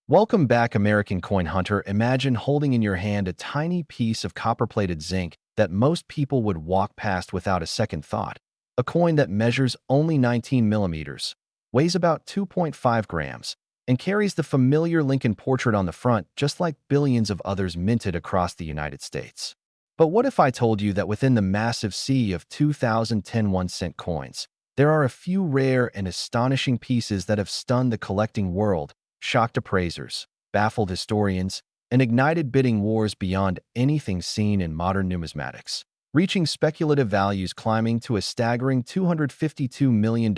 Welcome back, American coin hunter. Imagine holding in your hand a tiny piece of copper-plated zinc that most people would walk past without a second thought. A coin that measures only 19 millimeters, weighs about 2.5 grams, and carries the familiar Lincoln portrait on the front, just like billions of others minted across the United States. But what if I told you that within the massive sea of 2010 1-cent coins, there are a few rare and astonishing pieces that have stunned the collecting world, shocked appraisers, baffled historians, and ignited bidding wars beyond anything seen in modern numismatics, reaching speculative values climbing to a staggering $252 million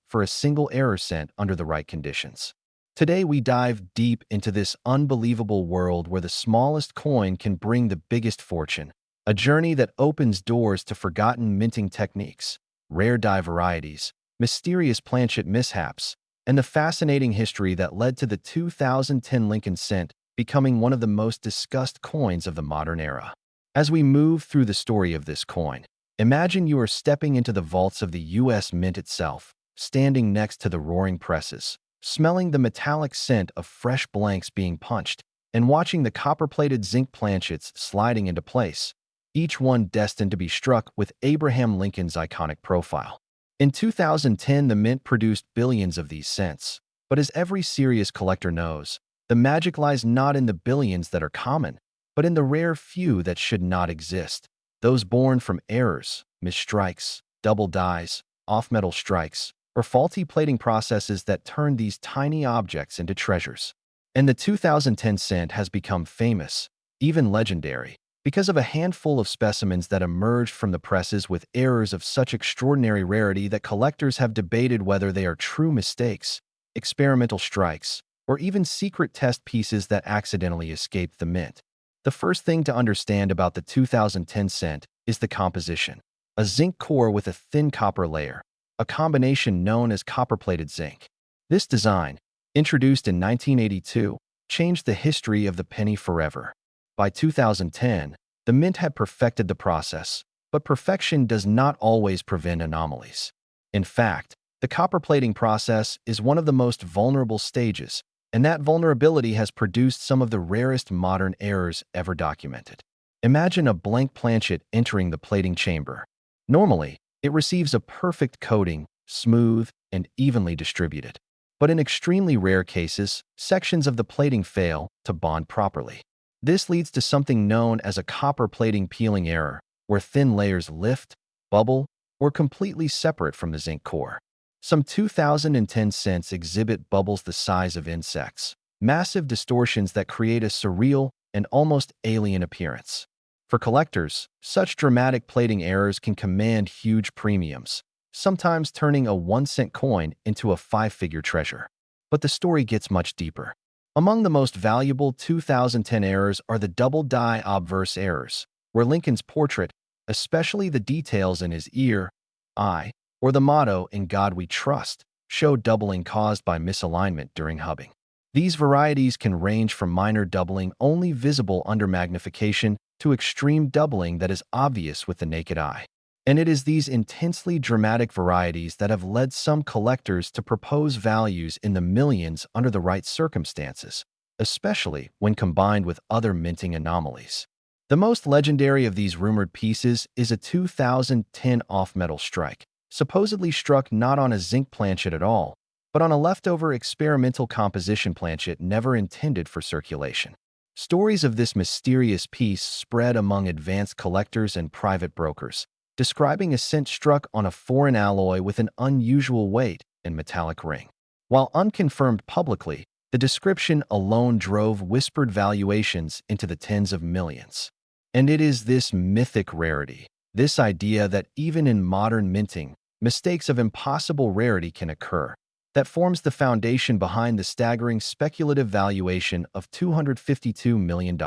for a single error cent under the right conditions. Today, we dive deep into this unbelievable world where the smallest coin can bring the biggest fortune, a journey that opens doors to forgotten minting techniques, rare die varieties, mysterious planchet mishaps, and the fascinating history that led to the 2010 Lincoln cent becoming one of the most discussed coins of the modern era. As we move through the story of this coin, imagine you are stepping into the vaults of the U.S. Mint itself, standing next to the roaring presses, smelling the metallic scent of fresh blanks being punched, and watching the copper-plated zinc planchets sliding into place, each one destined to be struck with Abraham Lincoln's iconic profile. In 2010, the Mint produced billions of these cents, but as every serious collector knows, the magic lies not in the billions that are common, but in the rare few that should not exist, those born from errors, misstrikes, double dies, off-metal strikes, or faulty plating processes that turn these tiny objects into treasures. And the 2010 cent has become famous, even legendary, because of a handful of specimens that emerged from the presses with errors of such extraordinary rarity that collectors have debated whether they are true mistakes, experimental strikes, or even secret test pieces that accidentally escaped the mint. The first thing to understand about the 2010 cent is the composition. A zinc core with a thin copper layer, a combination known as copper-plated zinc. This design, introduced in 1982, changed the history of the penny forever. By 2010, the Mint had perfected the process, but perfection does not always prevent anomalies. In fact, the copper plating process is one of the most vulnerable stages, and that vulnerability has produced some of the rarest modern errors ever documented. Imagine a blank planchet entering the plating chamber. Normally, it receives a perfect coating, smooth and evenly distributed. But in extremely rare cases, sections of the plating fail to bond properly. This leads to something known as a copper plating peeling error, where thin layers lift, bubble, or completely separate from the zinc core. Some 2010 cents exhibit bubbles the size of insects, massive distortions that create a surreal and almost alien appearance. For collectors, such dramatic plating errors can command huge premiums, sometimes turning a 1-cent coin into a 5-figure treasure. But the story gets much deeper. Among the most valuable 2010 errors are the double die obverse errors, where Lincoln's portrait, especially the details in his ear, eye, or the motto "In God We Trust," show doubling caused by misalignment during hubbing. These varieties can range from minor doubling only visible under magnification to extreme doubling that is obvious with the naked eye. And it is these intensely dramatic varieties that have led some collectors to propose values in the millions under the right circumstances, especially when combined with other minting anomalies. The most legendary of these rumored pieces is a 2010 off-metal strike, supposedly struck not on a zinc planchet at all, but on a leftover experimental composition planchet never intended for circulation. Stories of this mysterious piece spread among advanced collectors and private brokers, describing a cent struck on a foreign alloy with an unusual weight and metallic ring. While unconfirmed publicly, the description alone drove whispered valuations into the tens of millions. And it is this mythic rarity, this idea that even in modern minting, mistakes of impossible rarity can occur, that forms the foundation behind the staggering speculative valuation of $252 million.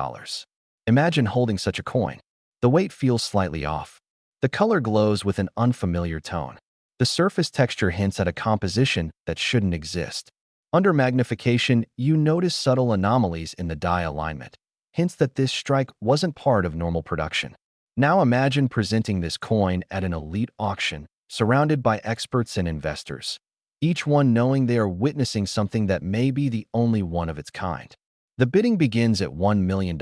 Imagine holding such a coin. The weight feels slightly off. The color glows with an unfamiliar tone. The surface texture hints at a composition that shouldn't exist. Under magnification, you notice subtle anomalies in the die alignment, hints that this strike wasn't part of normal production. Now imagine presenting this coin at an elite auction, surrounded by experts and investors. each one knowing they are witnessing something that may be the only one of its kind. The bidding begins at $1 million,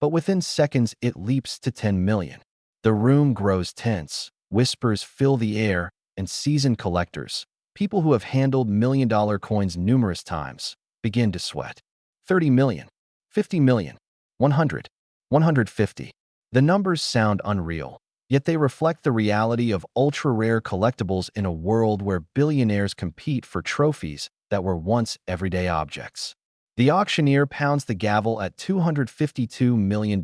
but within seconds it leaps to 10 million. The room grows tense, whispers fill the air, and seasoned collectors, people who have handled million-dollar coins numerous times, begin to sweat. 30 million, 50 million, 100, 150. The numbers sound unreal, yet they reflect the reality of ultra-rare collectibles in a world where billionaires compete for trophies that were once everyday objects. The auctioneer pounds the gavel at $252 million,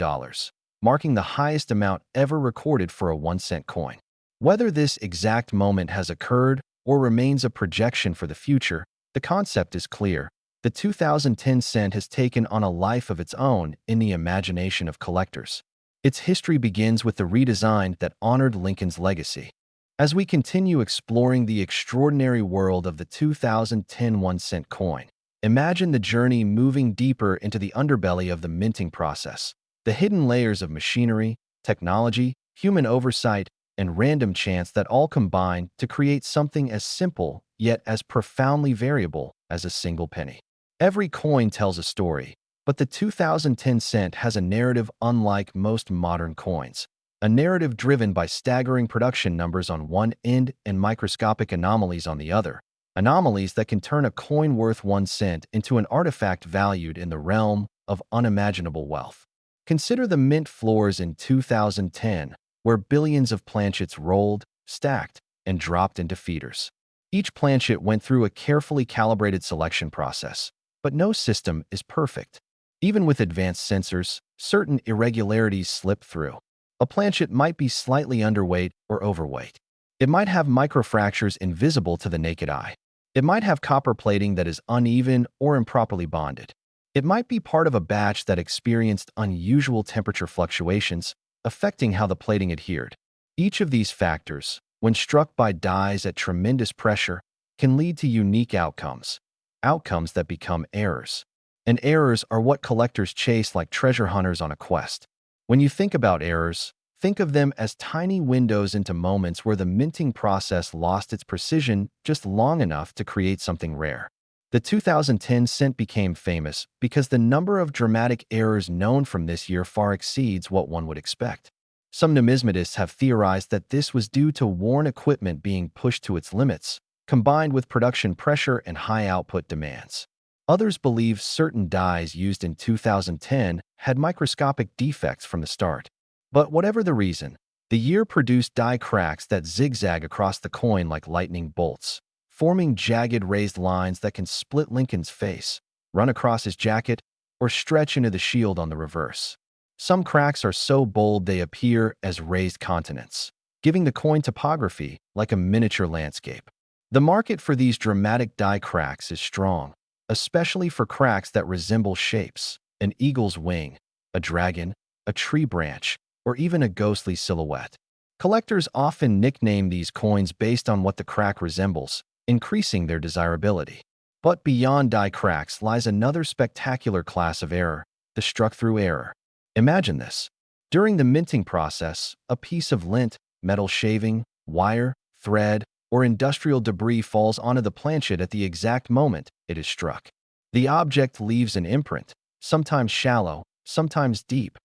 marking the highest amount ever recorded for a 1-cent coin. Whether this exact moment has occurred or remains a projection for the future, the concept is clear. The 2010 cent has taken on a life of its own in the imagination of collectors. Its history begins with the redesign that honored Lincoln's legacy. As we continue exploring the extraordinary world of the 2010 1-cent coin, imagine the journey moving deeper into the underbelly of the minting process, the hidden layers of machinery, technology, human oversight, and random chance that all combine to create something as simple yet as profoundly variable as a single penny. Every coin tells a story, but the 2010 cent has a narrative unlike most modern coins, a narrative driven by staggering production numbers on one end and microscopic anomalies on the other, anomalies that can turn a coin worth 1 cent into an artifact valued in the realm of unimaginable wealth. Consider the mint floors in 2010, where billions of planchets rolled, stacked, and dropped into feeders. Each planchet went through a carefully calibrated selection process, but no system is perfect. Even with advanced sensors, certain irregularities slip through. A planchet might be slightly underweight or overweight. It might have microfractures invisible to the naked eye. It might have copper plating that is uneven or improperly bonded. It might be part of a batch that experienced unusual temperature fluctuations, affecting how the plating adhered. Each of these factors, when struck by dies at tremendous pressure, can lead to unique outcomes that become errors. And errors are what collectors chase like treasure hunters on a quest. When you think about errors, think of them as tiny windows into moments where the minting process lost its precision just long enough to create something rare. The 2010 cent became famous because the number of dramatic errors known from this year far exceeds what one would expect. Some numismatists have theorized that this was due to worn equipment being pushed to its limits, combined with production pressure and high output demands. Others believe certain dies used in 2010 had microscopic defects from the start. But whatever the reason, the year produced die cracks that zigzag across the coin like lightning bolts, forming jagged raised lines that can split Lincoln's face, run across his jacket, or stretch into the shield on the reverse. Some cracks are so bold they appear as raised continents, giving the coin topography like a miniature landscape. The market for these dramatic die cracks is strong, especially for cracks that resemble shapes: an eagle's wing, a dragon, a tree branch, or even a ghostly silhouette. Collectors often nickname these coins based on what the crack resembles, increasing their desirability. But beyond die cracks lies another spectacular class of error, the struck-through error. Imagine this. During the minting process, a piece of lint, metal shaving, wire, thread, or industrial debris falls onto the planchet at the exact moment it is struck. The object leaves an imprint, sometimes shallow, sometimes deep,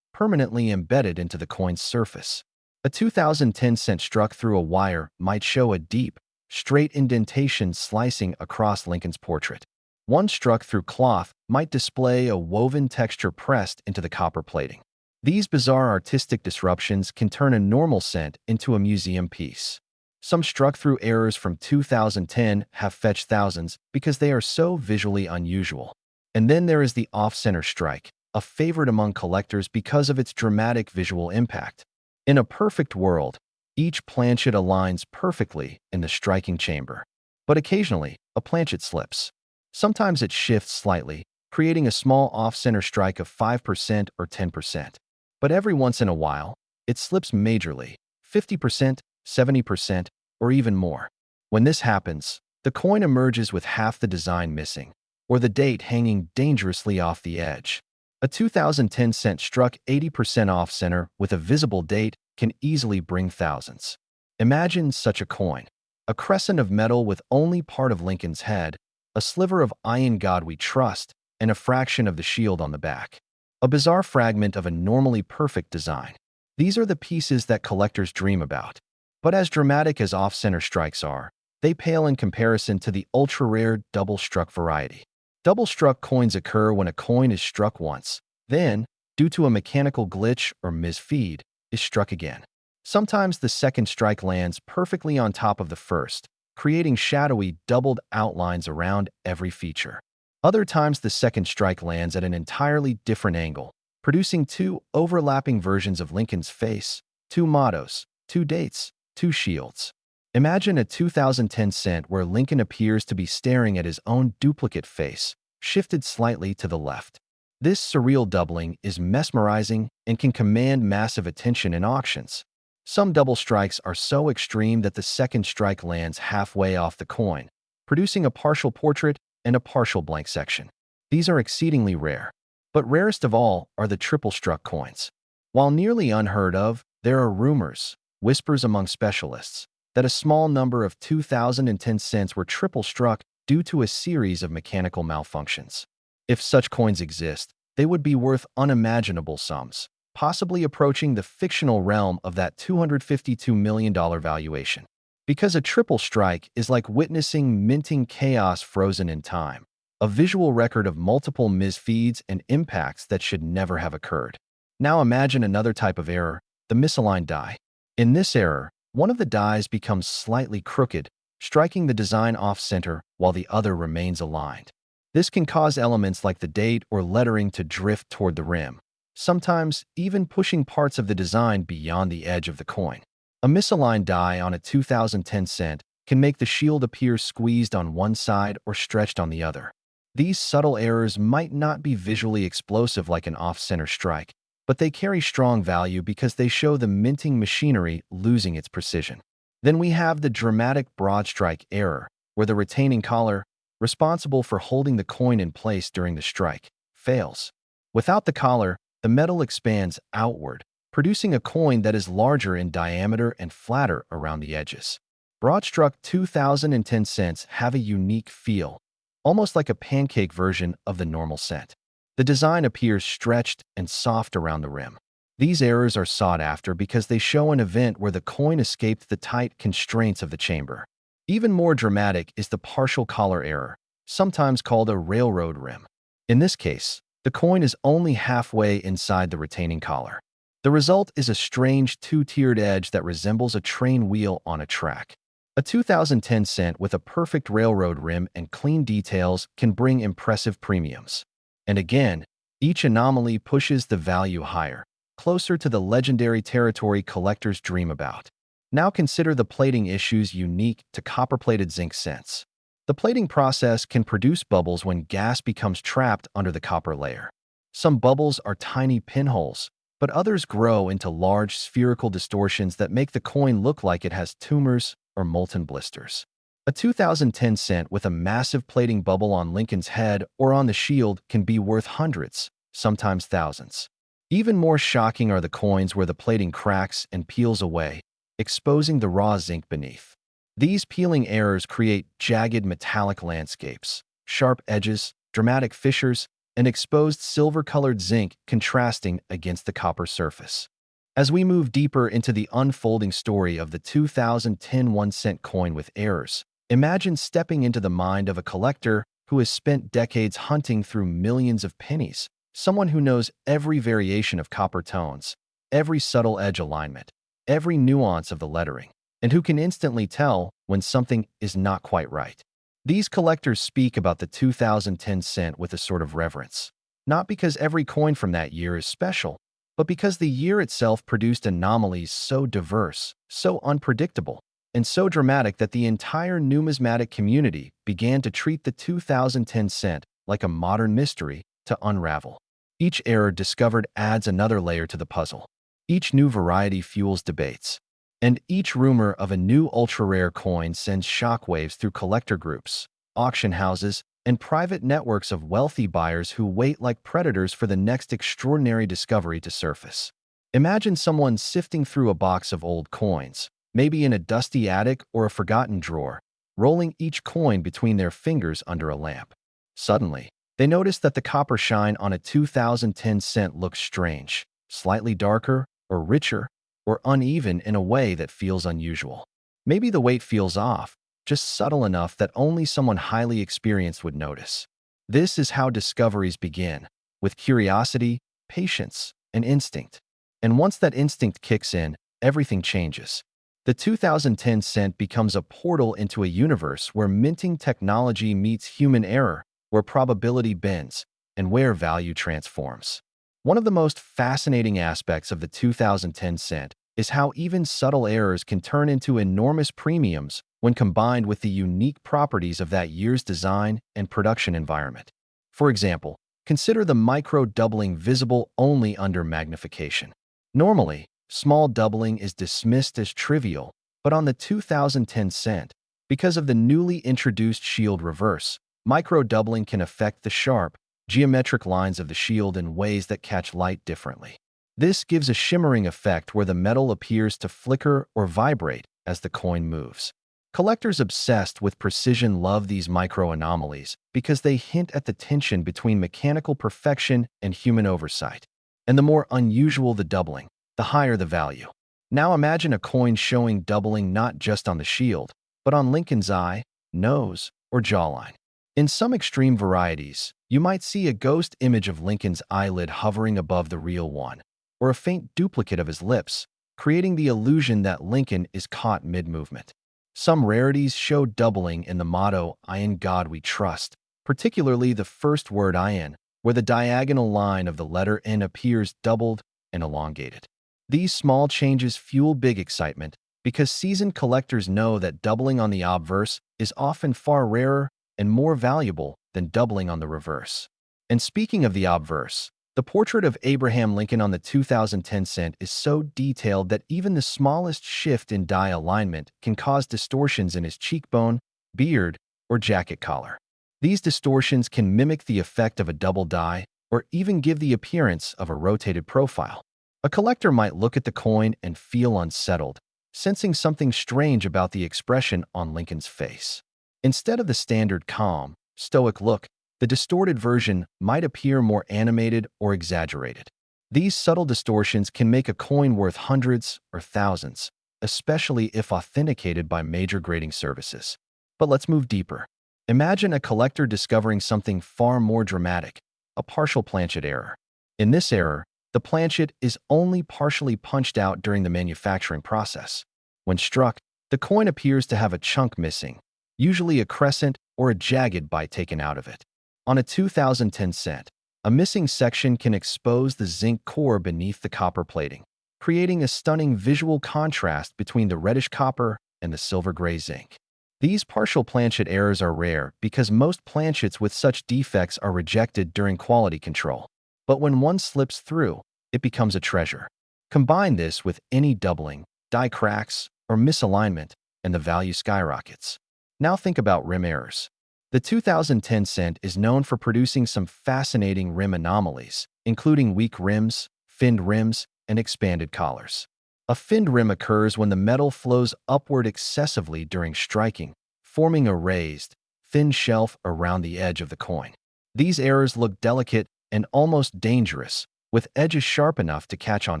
permanently embedded into the coin's surface. A 2010 cent struck through a wire might show a deep, straight indentation slicing across Lincoln's portrait. One struck through cloth might display a woven texture pressed into the copper plating. These bizarre artistic disruptions can turn a normal cent into a museum piece. Some struck-through errors from 2010 have fetched thousands because they are so visually unusual. And then there is the off-center strike, a favorite among collectors because of its dramatic visual impact. In a perfect world, each planchet aligns perfectly in the striking chamber. But occasionally, a planchet slips. Sometimes it shifts slightly, creating a small off-center strike of 5% or 10%. But every once in a while, it slips majorly, 50%, 70%, or even more. When this happens, the coin emerges with half the design missing, or the date hanging dangerously off the edge. A 2010 cent struck 80% off-center with a visible date can easily bring thousands. Imagine such a coin. a crescent of metal with only part of Lincoln's head, a sliver of "Iron God We Trust," and a fraction of the shield on the back. A bizarre fragment of a normally perfect design. These are the pieces that collectors dream about. But as dramatic as off-center strikes are, they pale in comparison to the ultra-rare double-struck variety. Double-struck coins occur when a coin is struck once, then, due to a mechanical glitch or misfeed, is struck again. Sometimes the second strike lands perfectly on top of the first, creating shadowy, doubled outlines around every feature. Other times the second strike lands at an entirely different angle, producing two overlapping versions of Lincoln's face, two mottos, two dates, two shields. Imagine a 2010 cent where Lincoln appears to be staring at his own duplicate face, shifted slightly to the left. This surreal doubling is mesmerizing and can command massive attention in auctions. Some double strikes are so extreme that the second strike lands halfway off the coin, producing a partial portrait and a partial blank section. These are exceedingly rare. But rarest of all are the triple-struck coins. While nearly unheard of, there are rumors, whispers among specialists, that a small number of 2010 cents were triple-struck due to a series of mechanical malfunctions. If such coins exist, they would be worth unimaginable sums, possibly approaching the fictional realm of that $252 million valuation. Because a triple strike is like witnessing minting chaos frozen in time, a visual record of multiple misfeeds and impacts that should never have occurred. Now imagine another type of error, the misaligned die. In this error, one of the dies becomes slightly crooked, striking the design off-center while the other remains aligned. This can cause elements like the date or lettering to drift toward the rim, sometimes even pushing parts of the design beyond the edge of the coin. A misaligned die on a 2010 cent can make the shield appear squeezed on one side or stretched on the other. These subtle errors might not be visually explosive like an off-center strike, but they carry strong value because they show the minting machinery losing its precision. Then we have the dramatic broad strike error, where the retaining collar, responsible for holding the coin in place during the strike, fails. Without the collar, the metal expands outward, producing a coin that is larger in diameter and flatter around the edges. Broad-struck 2010 cents have a unique feel, almost like a pancake version of the normal cent. The design appears stretched and soft around the rim. These errors are sought after because they show an event where the coin escaped the tight constraints of the chamber. Even more dramatic is the partial collar error, sometimes called a railroad rim. In this case, the coin is only halfway inside the retaining collar. The result is a strange two-tiered edge that resembles a train wheel on a track. A 2010 cent with a perfect railroad rim and clean details can bring impressive premiums. And again, each anomaly pushes the value higher, closer to the legendary territory collectors dream about. Now consider the plating issues unique to copper-plated zinc cents. The plating process can produce bubbles when gas becomes trapped under the copper layer. Some bubbles are tiny pinholes, but others grow into large spherical distortions that make the coin look like it has tumors or molten blisters. A 2010 cent with a massive plating bubble on Lincoln's head or on the shield can be worth hundreds, sometimes thousands. Even more shocking are the coins where the plating cracks and peels away, exposing the raw zinc beneath. These peeling errors create jagged metallic landscapes, sharp edges, dramatic fissures, and exposed silver-colored zinc contrasting against the copper surface. As we move deeper into the unfolding story of the 2010 1-cent coin with errors, imagine stepping into the mind of a collector who has spent decades hunting through millions of pennies, someone who knows every variation of copper tones, every subtle edge alignment, every nuance of the lettering, and who can instantly tell when something is not quite right. These collectors speak about the 2010 cent with a sort of reverence, not because every coin from that year is special, but because the year itself produced anomalies so diverse, so unpredictable, and so dramatic that the entire numismatic community began to treat the 2010 cent like a modern mystery to unravel. Each error discovered adds another layer to the puzzle. Each new variety fuels debates. And each rumor of a new ultra-rare coin sends shockwaves through collector groups, auction houses, and private networks of wealthy buyers who wait like predators for the next extraordinary discovery to surface. Imagine someone sifting through a box of old coins, maybe in a dusty attic or a forgotten drawer, rolling each coin between their fingers under a lamp. Suddenly, they notice that the copper shine on a 2010 cent looks strange, slightly darker or richer or uneven in a way that feels unusual. Maybe the weight feels off, just subtle enough that only someone highly experienced would notice. This is how discoveries begin, with curiosity, patience, and instinct. And once that instinct kicks in, everything changes. The 2010 cent becomes a portal into a universe where minting technology meets human error, where probability bends, and where value transforms. One of the most fascinating aspects of the 2010 cent is how even subtle errors can turn into enormous premiums when combined with the unique properties of that year's design and production environment. For example, consider the micro-doubling visible only under magnification. Normally, small doubling is dismissed as trivial, but on the 2010 cent, because of the newly introduced shield reverse, micro-doubling can affect the sharp, geometric lines of the shield in ways that catch light differently. This gives a shimmering effect where the metal appears to flicker or vibrate as the coin moves. Collectors obsessed with precision love these micro-anomalies because they hint at the tension between mechanical perfection and human oversight. And the more unusual the doubling, the higher the value. Now imagine a coin showing doubling not just on the shield, but on Lincoln's eye, nose, or jawline. In some extreme varieties, you might see a ghost image of Lincoln's eyelid hovering above the real one, or a faint duplicate of his lips, creating the illusion that Lincoln is caught mid-movement. Some rarities show doubling in the motto, "In God We Trust," particularly the first word "in," where the diagonal line of the letter N appears doubled and elongated. These small changes fuel big excitement because seasoned collectors know that doubling on the obverse is often far rarer and more valuable than doubling on the reverse. And speaking of the obverse, the portrait of Abraham Lincoln on the 2010 cent is so detailed that even the smallest shift in die alignment can cause distortions in his cheekbone, beard, or jacket collar. These distortions can mimic the effect of a double die or even give the appearance of a rotated profile. A collector might look at the coin and feel unsettled, sensing something strange about the expression on Lincoln's face. Instead of the standard calm, stoic look, the distorted version might appear more animated or exaggerated. These subtle distortions can make a coin worth hundreds or thousands, especially if authenticated by major grading services. But let's move deeper. Imagine a collector discovering something far more dramatic, a partial planchet error. In this error, the planchet is only partially punched out during the manufacturing process. When struck, the coin appears to have a chunk missing, usually a crescent or a jagged bite taken out of it. On a 2010 cent, a missing section can expose the zinc core beneath the copper plating, creating a stunning visual contrast between the reddish copper and the silver-gray zinc. These partial planchet errors are rare because most planchets with such defects are rejected during quality control. But when one slips through, it becomes a treasure. Combine this with any doubling, die cracks, or misalignment, and the value skyrockets. Now think about rim errors. The 2010 cent is known for producing some fascinating rim anomalies, including weak rims, finned rims, and expanded collars. A finned rim occurs when the metal flows upward excessively during striking, forming a raised, thin shelf around the edge of the coin. These errors look delicate and almost dangerous, with edges sharp enough to catch on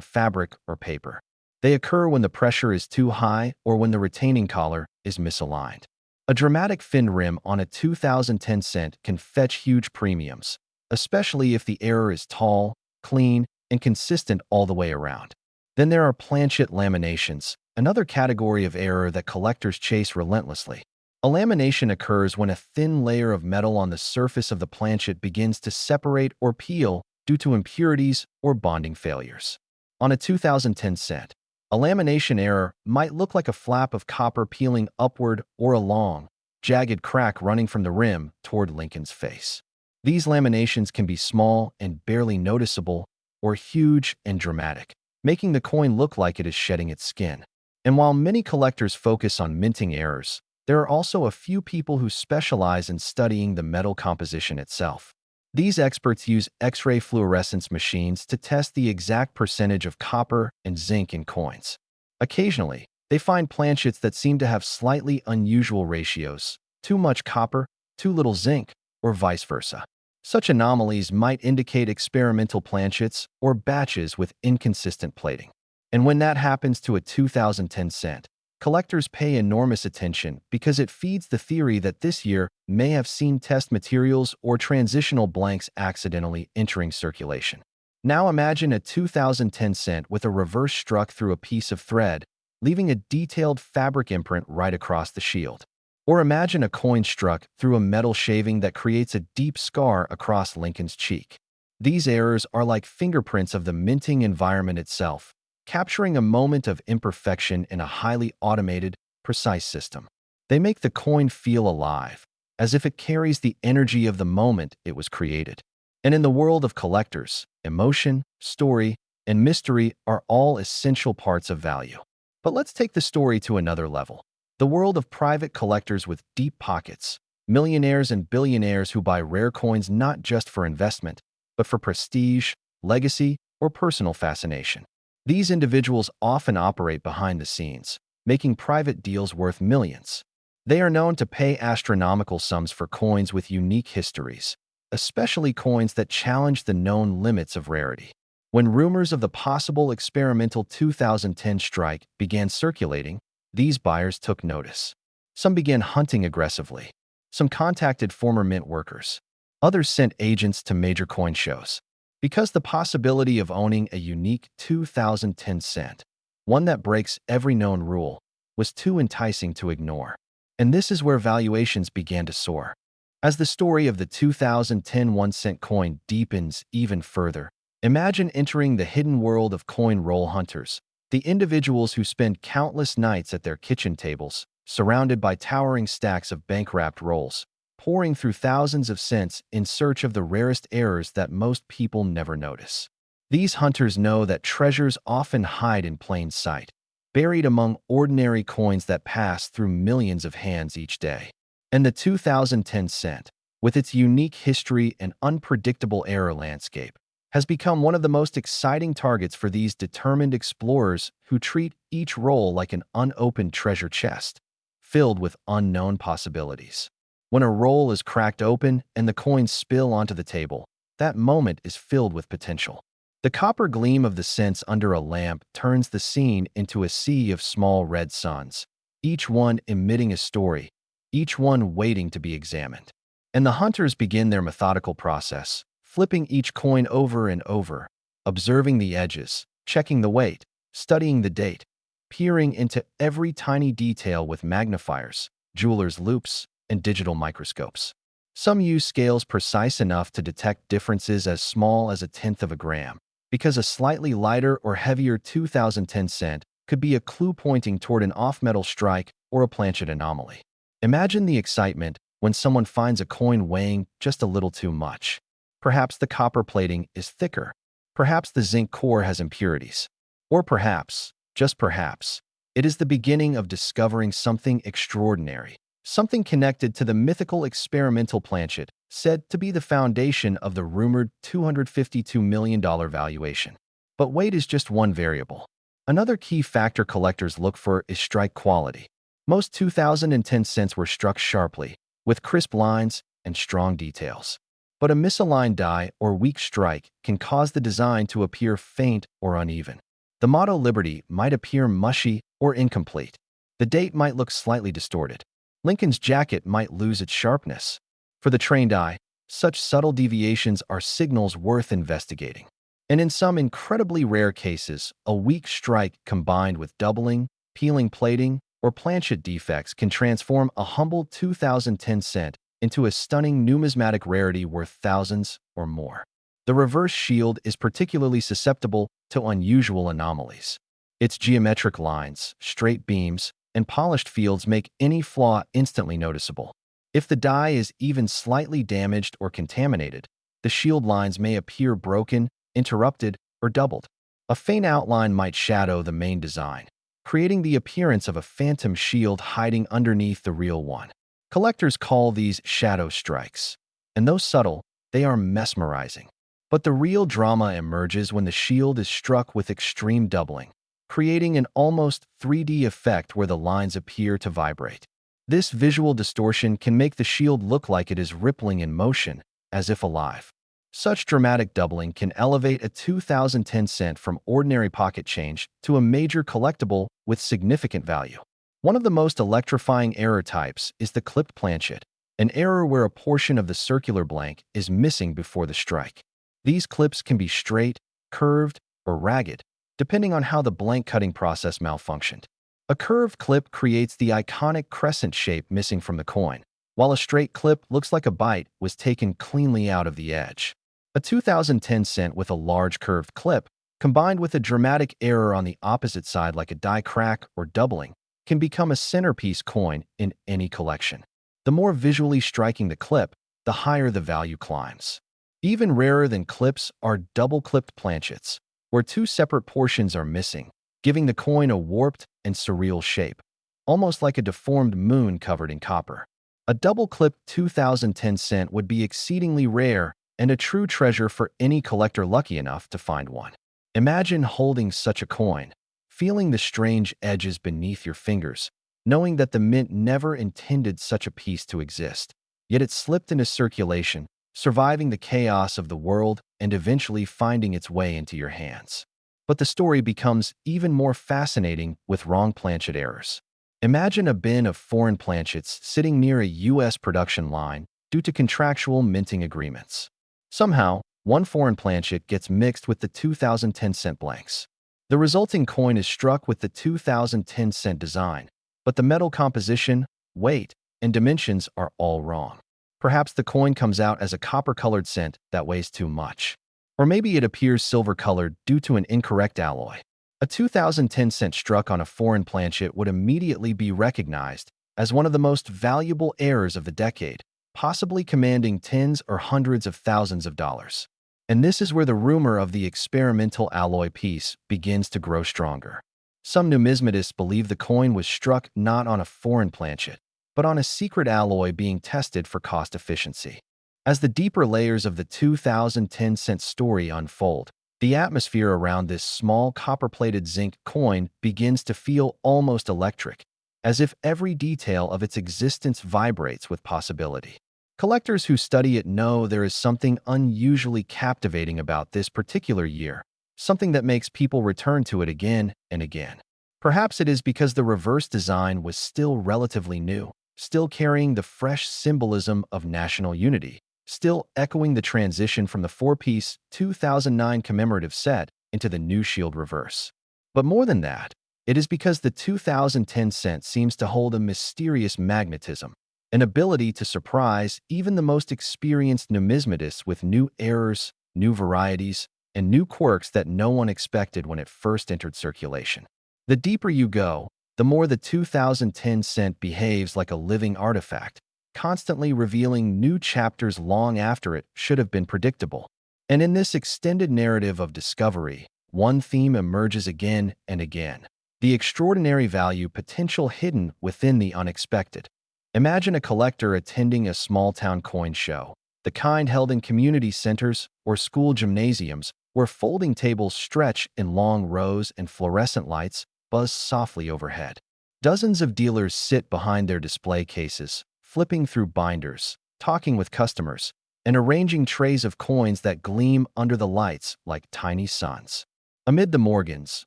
fabric or paper. They occur when the pressure is too high or when the retaining collar is misaligned. A dramatic finned rim on a 2010 cent can fetch huge premiums, especially if the error is tall, clean, and consistent all the way around. Then there are planchet laminations, another category of error that collectors chase relentlessly. A lamination occurs when a thin layer of metal on the surface of the planchet begins to separate or peel due to impurities or bonding failures. On a 2010 cent, a lamination error might look like a flap of copper peeling upward or a long, jagged crack running from the rim toward Lincoln's face. These laminations can be small and barely noticeable or huge and dramatic, making the coin look like it is shedding its skin. And while many collectors focus on minting errors, there are also a few people who specialize in studying the metal composition itself. These experts use X-ray fluorescence machines to test the exact percentage of copper and zinc in coins. Occasionally, They find planchets that seem to have slightly unusual ratios, too much copper, too little zinc, or vice versa. Such anomalies might indicate experimental planchets or batches with inconsistent plating. And when that happens to a 2010 cent, collectors pay enormous attention because it feeds the theory that this year may have seen test materials or transitional blanks accidentally entering circulation. Now imagine a 2010 cent with a reverse struck through a piece of thread, leaving a detailed fabric imprint right across the shield. Or imagine a coin struck through a metal shaving that creates a deep scar across Lincoln's cheek. These errors are like fingerprints of the minting environment itself, capturing a moment of imperfection in a highly automated, precise system. They make the coin feel alive, as if it carries the energy of the moment it was created. And in the world of collectors, emotion, story, and mystery are all essential parts of value. But let's take the story to another level. The world of private collectors with deep pockets, millionaires and billionaires who buy rare coins not just for investment, but for prestige, legacy, or personal fascination. These individuals often operate behind the scenes, making private deals worth millions. They are known to pay astronomical sums for coins with unique histories, especially coins that challenge the known limits of rarity. When rumors of the possible experimental 2010 strike began circulating, these buyers took notice. Some began hunting aggressively. Some contacted former mint workers. Others sent agents to major coin shows. Because the possibility of owning a unique 2010 cent, one that breaks every known rule, was too enticing to ignore. And this is where valuations began to soar. As the story of the 2010 1-cent coin deepens even further, imagine entering the hidden world of coin roll hunters, the individuals who spend countless nights at their kitchen tables, surrounded by towering stacks of bank-wrapped rolls, pouring through thousands of cents in search of the rarest errors that most people never notice. These hunters know that treasures often hide in plain sight, buried among ordinary coins that pass through millions of hands each day. And the 2010 cent, with its unique history and unpredictable error landscape, has become one of the most exciting targets for these determined explorers who treat each roll like an unopened treasure chest, filled with unknown possibilities. When a roll is cracked open and the coins spill onto the table, that moment is filled with potential. The copper gleam of the cents under a lamp turns the scene into a sea of small red suns, each one emitting a story, each one waiting to be examined. And the hunters begin their methodical process, flipping each coin over and over, observing the edges, checking the weight, studying the date, peering into every tiny detail with magnifiers, jeweler's loupes, and digital microscopes. Some use scales precise enough to detect differences as small as a tenth of a gram, because a slightly lighter or heavier 2010 cent could be a clue pointing toward an off-metal strike or a planchet anomaly. Imagine the excitement when someone finds a coin weighing just a little too much. Perhaps the copper plating is thicker. Perhaps the zinc core has impurities. Or perhaps, just perhaps, it is the beginning of discovering something extraordinary, something connected to the mythical experimental planchet said to be the foundation of the rumored $252 million valuation. But weight is just one variable. Another key factor collectors look for is strike quality. Most 2010 cents were struck sharply, with crisp lines and strong details. But a misaligned die or weak strike can cause the design to appear faint or uneven. The motto Liberty might appear mushy or incomplete. The date might look slightly distorted. Lincoln's jacket might lose its sharpness. For the trained eye, such subtle deviations are signals worth investigating. And in some incredibly rare cases, a weak strike combined with doubling, peeling plating, or planchet defects can transform a humble 2010 cent into a stunning numismatic rarity worth thousands or more. The reverse shield is particularly susceptible to unusual anomalies. Its geometric lines, straight beams, and polished fields make any flaw instantly noticeable. If the die is even slightly damaged or contaminated, the shield lines may appear broken, interrupted, or doubled. A faint outline might shadow the main design, creating the appearance of a phantom shield hiding underneath the real one. Collectors call these shadow strikes, and though subtle, they are mesmerizing. But the real drama emerges when the shield is struck with extreme doubling. creating an almost 3D effect where the lines appear to vibrate. This visual distortion can make the shield look like it is rippling in motion, as if alive. Such dramatic doubling can elevate a 2010 cent from ordinary pocket change to a major collectible with significant value. One of the most electrifying error types is the clipped planchet, an error where a portion of the circular blank is missing before the strike. These clips can be straight, curved, or ragged, depending on how the blank cutting process malfunctioned. A curved clip creates the iconic crescent shape missing from the coin, while a straight clip looks like a bite was taken cleanly out of the edge. A 2010 cent with a large curved clip, combined with a dramatic error on the opposite side like a die crack or doubling, can become a centerpiece coin in any collection. The more visually striking the clip, the higher the value climbs. Even rarer than clips are double-clipped planchets, where two separate portions are missing, giving the coin a warped and surreal shape, almost like a deformed moon covered in copper. A double-clipped 2010 cent would be exceedingly rare and a true treasure for any collector lucky enough to find one. Imagine holding such a coin, feeling the strange edges beneath your fingers, knowing that the mint never intended such a piece to exist, yet it slipped into circulation, surviving the chaos of the world and eventually finding its way into your hands. But the story becomes even more fascinating with wrong planchet errors. Imagine a bin of foreign planchets sitting near a U.S. production line due to contractual minting agreements. Somehow, one foreign planchet gets mixed with the 2010 cent blanks. The resulting coin is struck with the 2010 cent design, but the metal composition, weight, and dimensions are all wrong. Perhaps the coin comes out as a copper-colored cent that weighs too much. Or maybe it appears silver-colored due to an incorrect alloy. A 2010 cent struck on a foreign planchet would immediately be recognized as one of the most valuable errors of the decade, possibly commanding tens or hundreds of thousands of dollars. And this is where the rumor of the experimental alloy piece begins to grow stronger. Some numismatists believe the coin was struck not on a foreign planchet, but on a secret alloy being tested for cost efficiency. As the deeper layers of the 2010 cent story unfold, the atmosphere around this small copper-plated zinc coin begins to feel almost electric, as if every detail of its existence vibrates with possibility. Collectors who study it know there is something unusually captivating about this particular year, something that makes people return to it again and again. Perhaps it is because the reverse design was still relatively new, still carrying the fresh symbolism of national unity, still echoing the transition from the four-piece 2009 commemorative set into the new shield reverse. But more than that, it is because the 2010 cent seems to hold a mysterious magnetism, an ability to surprise even the most experienced numismatists with new errors, new varieties, and new quirks that no one expected when it first entered circulation. The deeper you go, the more the 2010 cent behaves like a living artifact, constantly revealing new chapters long after it should have been predictable. And in this extended narrative of discovery, one theme emerges again and again: the extraordinary value potential hidden within the unexpected. Imagine a collector attending a small-town coin show, the kind held in community centers or school gymnasiums where folding tables stretch in long rows and fluorescent lights buzz softly overhead. Dozens of dealers sit behind their display cases, flipping through binders, talking with customers, and arranging trays of coins that gleam under the lights like tiny suns. Amid the Morgans,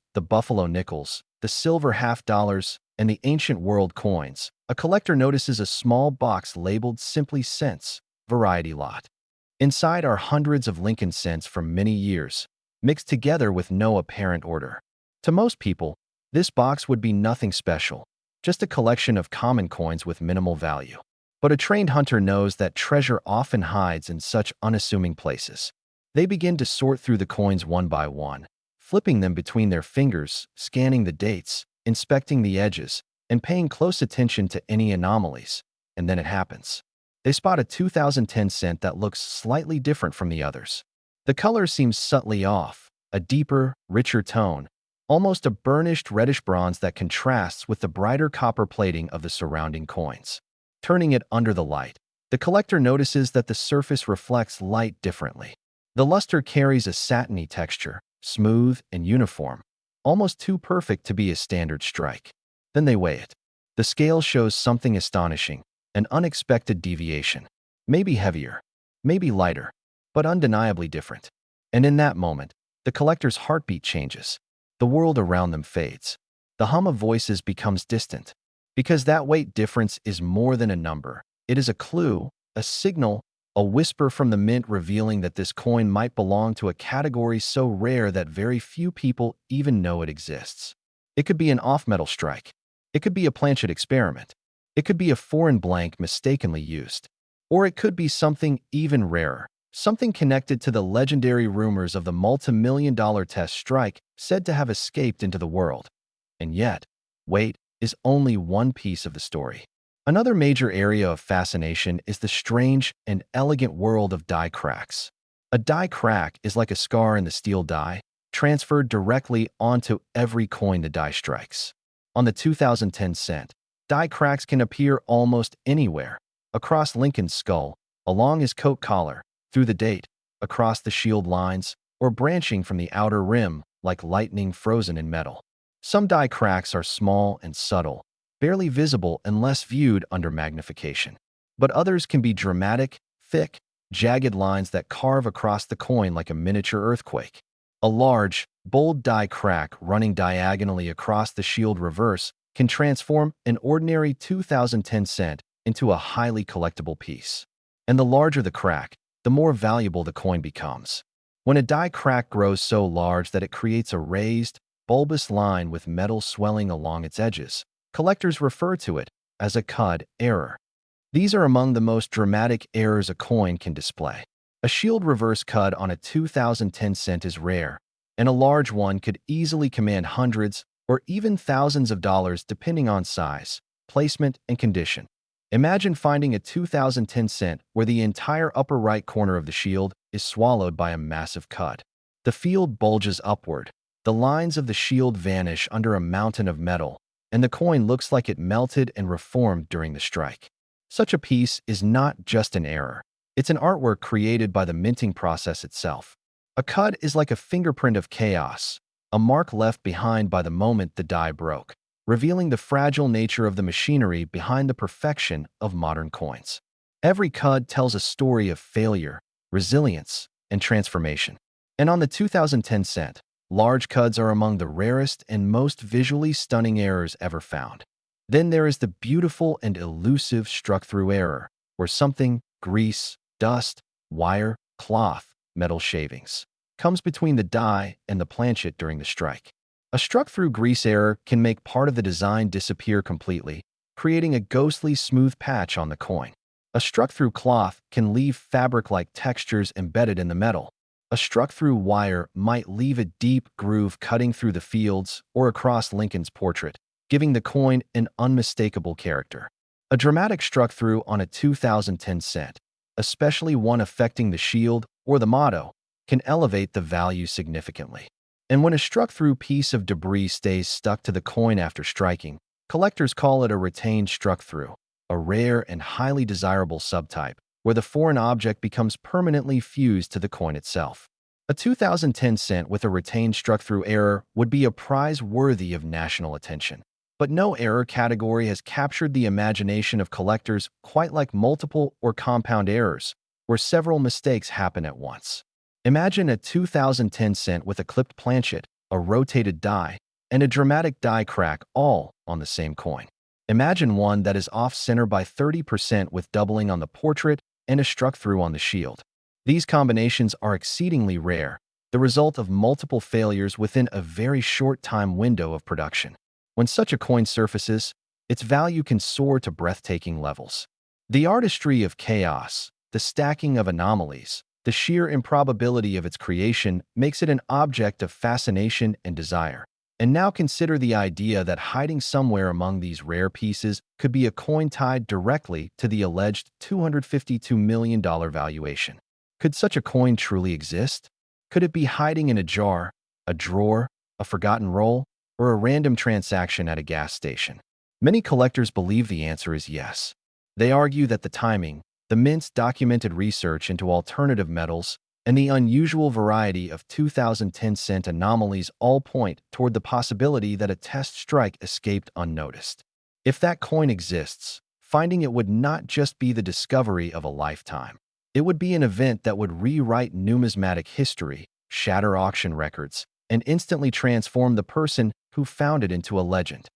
the Buffalo nickels, the silver half-dollars, and the ancient world coins, a collector notices a small box labeled simply Cents, Variety Lot. Inside are hundreds of Lincoln cents from many years, mixed together with no apparent order. To most people, this box would be nothing special, just a collection of common coins with minimal value. But a trained hunter knows that treasure often hides in such unassuming places. They begin to sort through the coins one by one, flipping them between their fingers, scanning the dates, inspecting the edges, and paying close attention to any anomalies. And then it happens. They spot a 2010 cent that looks slightly different from the others. The color seems subtly off, a deeper, richer tone, almost a burnished reddish bronze that contrasts with the brighter copper plating of the surrounding coins. Turning it under the light, the collector notices that the surface reflects light differently. The luster carries a satiny texture, smooth and uniform, almost too perfect to be a standard strike. Then they weigh it. The scale shows something astonishing, an unexpected deviation. Maybe heavier, maybe lighter, but undeniably different. And in that moment, the collector's heartbeat changes. The world around them fades. The hum of voices becomes distant. Because that weight difference is more than a number. It is a clue, a signal, a whisper from the mint revealing that this coin might belong to a category so rare that very few people even know it exists. It could be an off-metal strike. It could be a planchet experiment. It could be a foreign blank mistakenly used. Or it could be something even rarer, something connected to the legendary rumors of the multi-million-dollar test strike said to have escaped into the world. And yet, weight is only one piece of the story. Another major area of fascination is the strange and elegant world of die cracks. A die crack is like a scar in the steel die, transferred directly onto every coin the die strikes. On the 2010 cent, die cracks can appear almost anywhere, across Lincoln's skull, along his coat collar, through the date, across the shield lines, or branching from the outer rim like lightning frozen in metal. Some die cracks are small and subtle, barely visible unless viewed under magnification. But others can be dramatic, thick, jagged lines that carve across the coin like a miniature earthquake. A large, bold die crack running diagonally across the shield reverse can transform an ordinary 2010 cent into a highly collectible piece. And the larger the crack, the more valuable the coin becomes. When a die crack grows so large that it creates a raised, bulbous line with metal swelling along its edges, collectors refer to it as a cud error. These are among the most dramatic errors a coin can display. A shield reverse cud on a 2010 cent is rare, and a large one could easily command hundreds or even thousands of dollars depending on size, placement, and condition. Imagine finding a 2010 cent where the entire upper right corner of the shield is swallowed by a massive cud. The field bulges upward, the lines of the shield vanish under a mountain of metal, and the coin looks like it melted and reformed during the strike. Such a piece is not just an error. It's an artwork created by the minting process itself. A cud is like a fingerprint of chaos, a mark left behind by the moment the die broke, revealing the fragile nature of the machinery behind the perfection of modern coins. Every cud tells a story of failure, resilience, and transformation. And on the 2010 cent, large cuds are among the rarest and most visually stunning errors ever found. Then there is the beautiful and elusive struck-through error, where something, grease, dust, wire, cloth, metal shavings, comes between the die and the planchet during the strike. A struck-through grease error can make part of the design disappear completely, creating a ghostly smooth patch on the coin. A struck-through cloth can leave fabric-like textures embedded in the metal. A struck-through wire might leave a deep groove cutting through the fields or across Lincoln's portrait, giving the coin an unmistakable character. A dramatic struck-through on a 2010 cent, especially one affecting the shield or the motto, can elevate the value significantly. And when a struck-through piece of debris stays stuck to the coin after striking, collectors call it a retained struck-through, a rare and highly desirable subtype, where the foreign object becomes permanently fused to the coin itself. A 2010 cent with a retained struck-through error would be a prize worthy of national attention. But no error category has captured the imagination of collectors quite like multiple or compound errors, where several mistakes happen at once. Imagine a 2010 cent with a clipped planchet, a rotated die, and a dramatic die crack all on the same coin. Imagine one that is off-center by 30% with doubling on the portrait and a struck-through on the shield. These combinations are exceedingly rare, the result of multiple failures within a very short time window of production. When such a coin surfaces, its value can soar to breathtaking levels. The artistry of chaos, the stacking of anomalies, the sheer improbability of its creation makes it an object of fascination and desire. And now consider the idea that hiding somewhere among these rare pieces could be a coin tied directly to the alleged $252 million valuation. Could such a coin truly exist? Could it be hiding in a jar, a drawer, a forgotten roll, or a random transaction at a gas station? Many collectors believe the answer is yes. They argue that the timing, the mint's documented research into alternative metals, and the unusual variety of 2010 cent anomalies all point toward the possibility that a test strike escaped unnoticed. If that coin exists, finding it would not just be the discovery of a lifetime. It would be an event that would rewrite numismatic history, shatter auction records, and instantly transform the person who found it into a legend.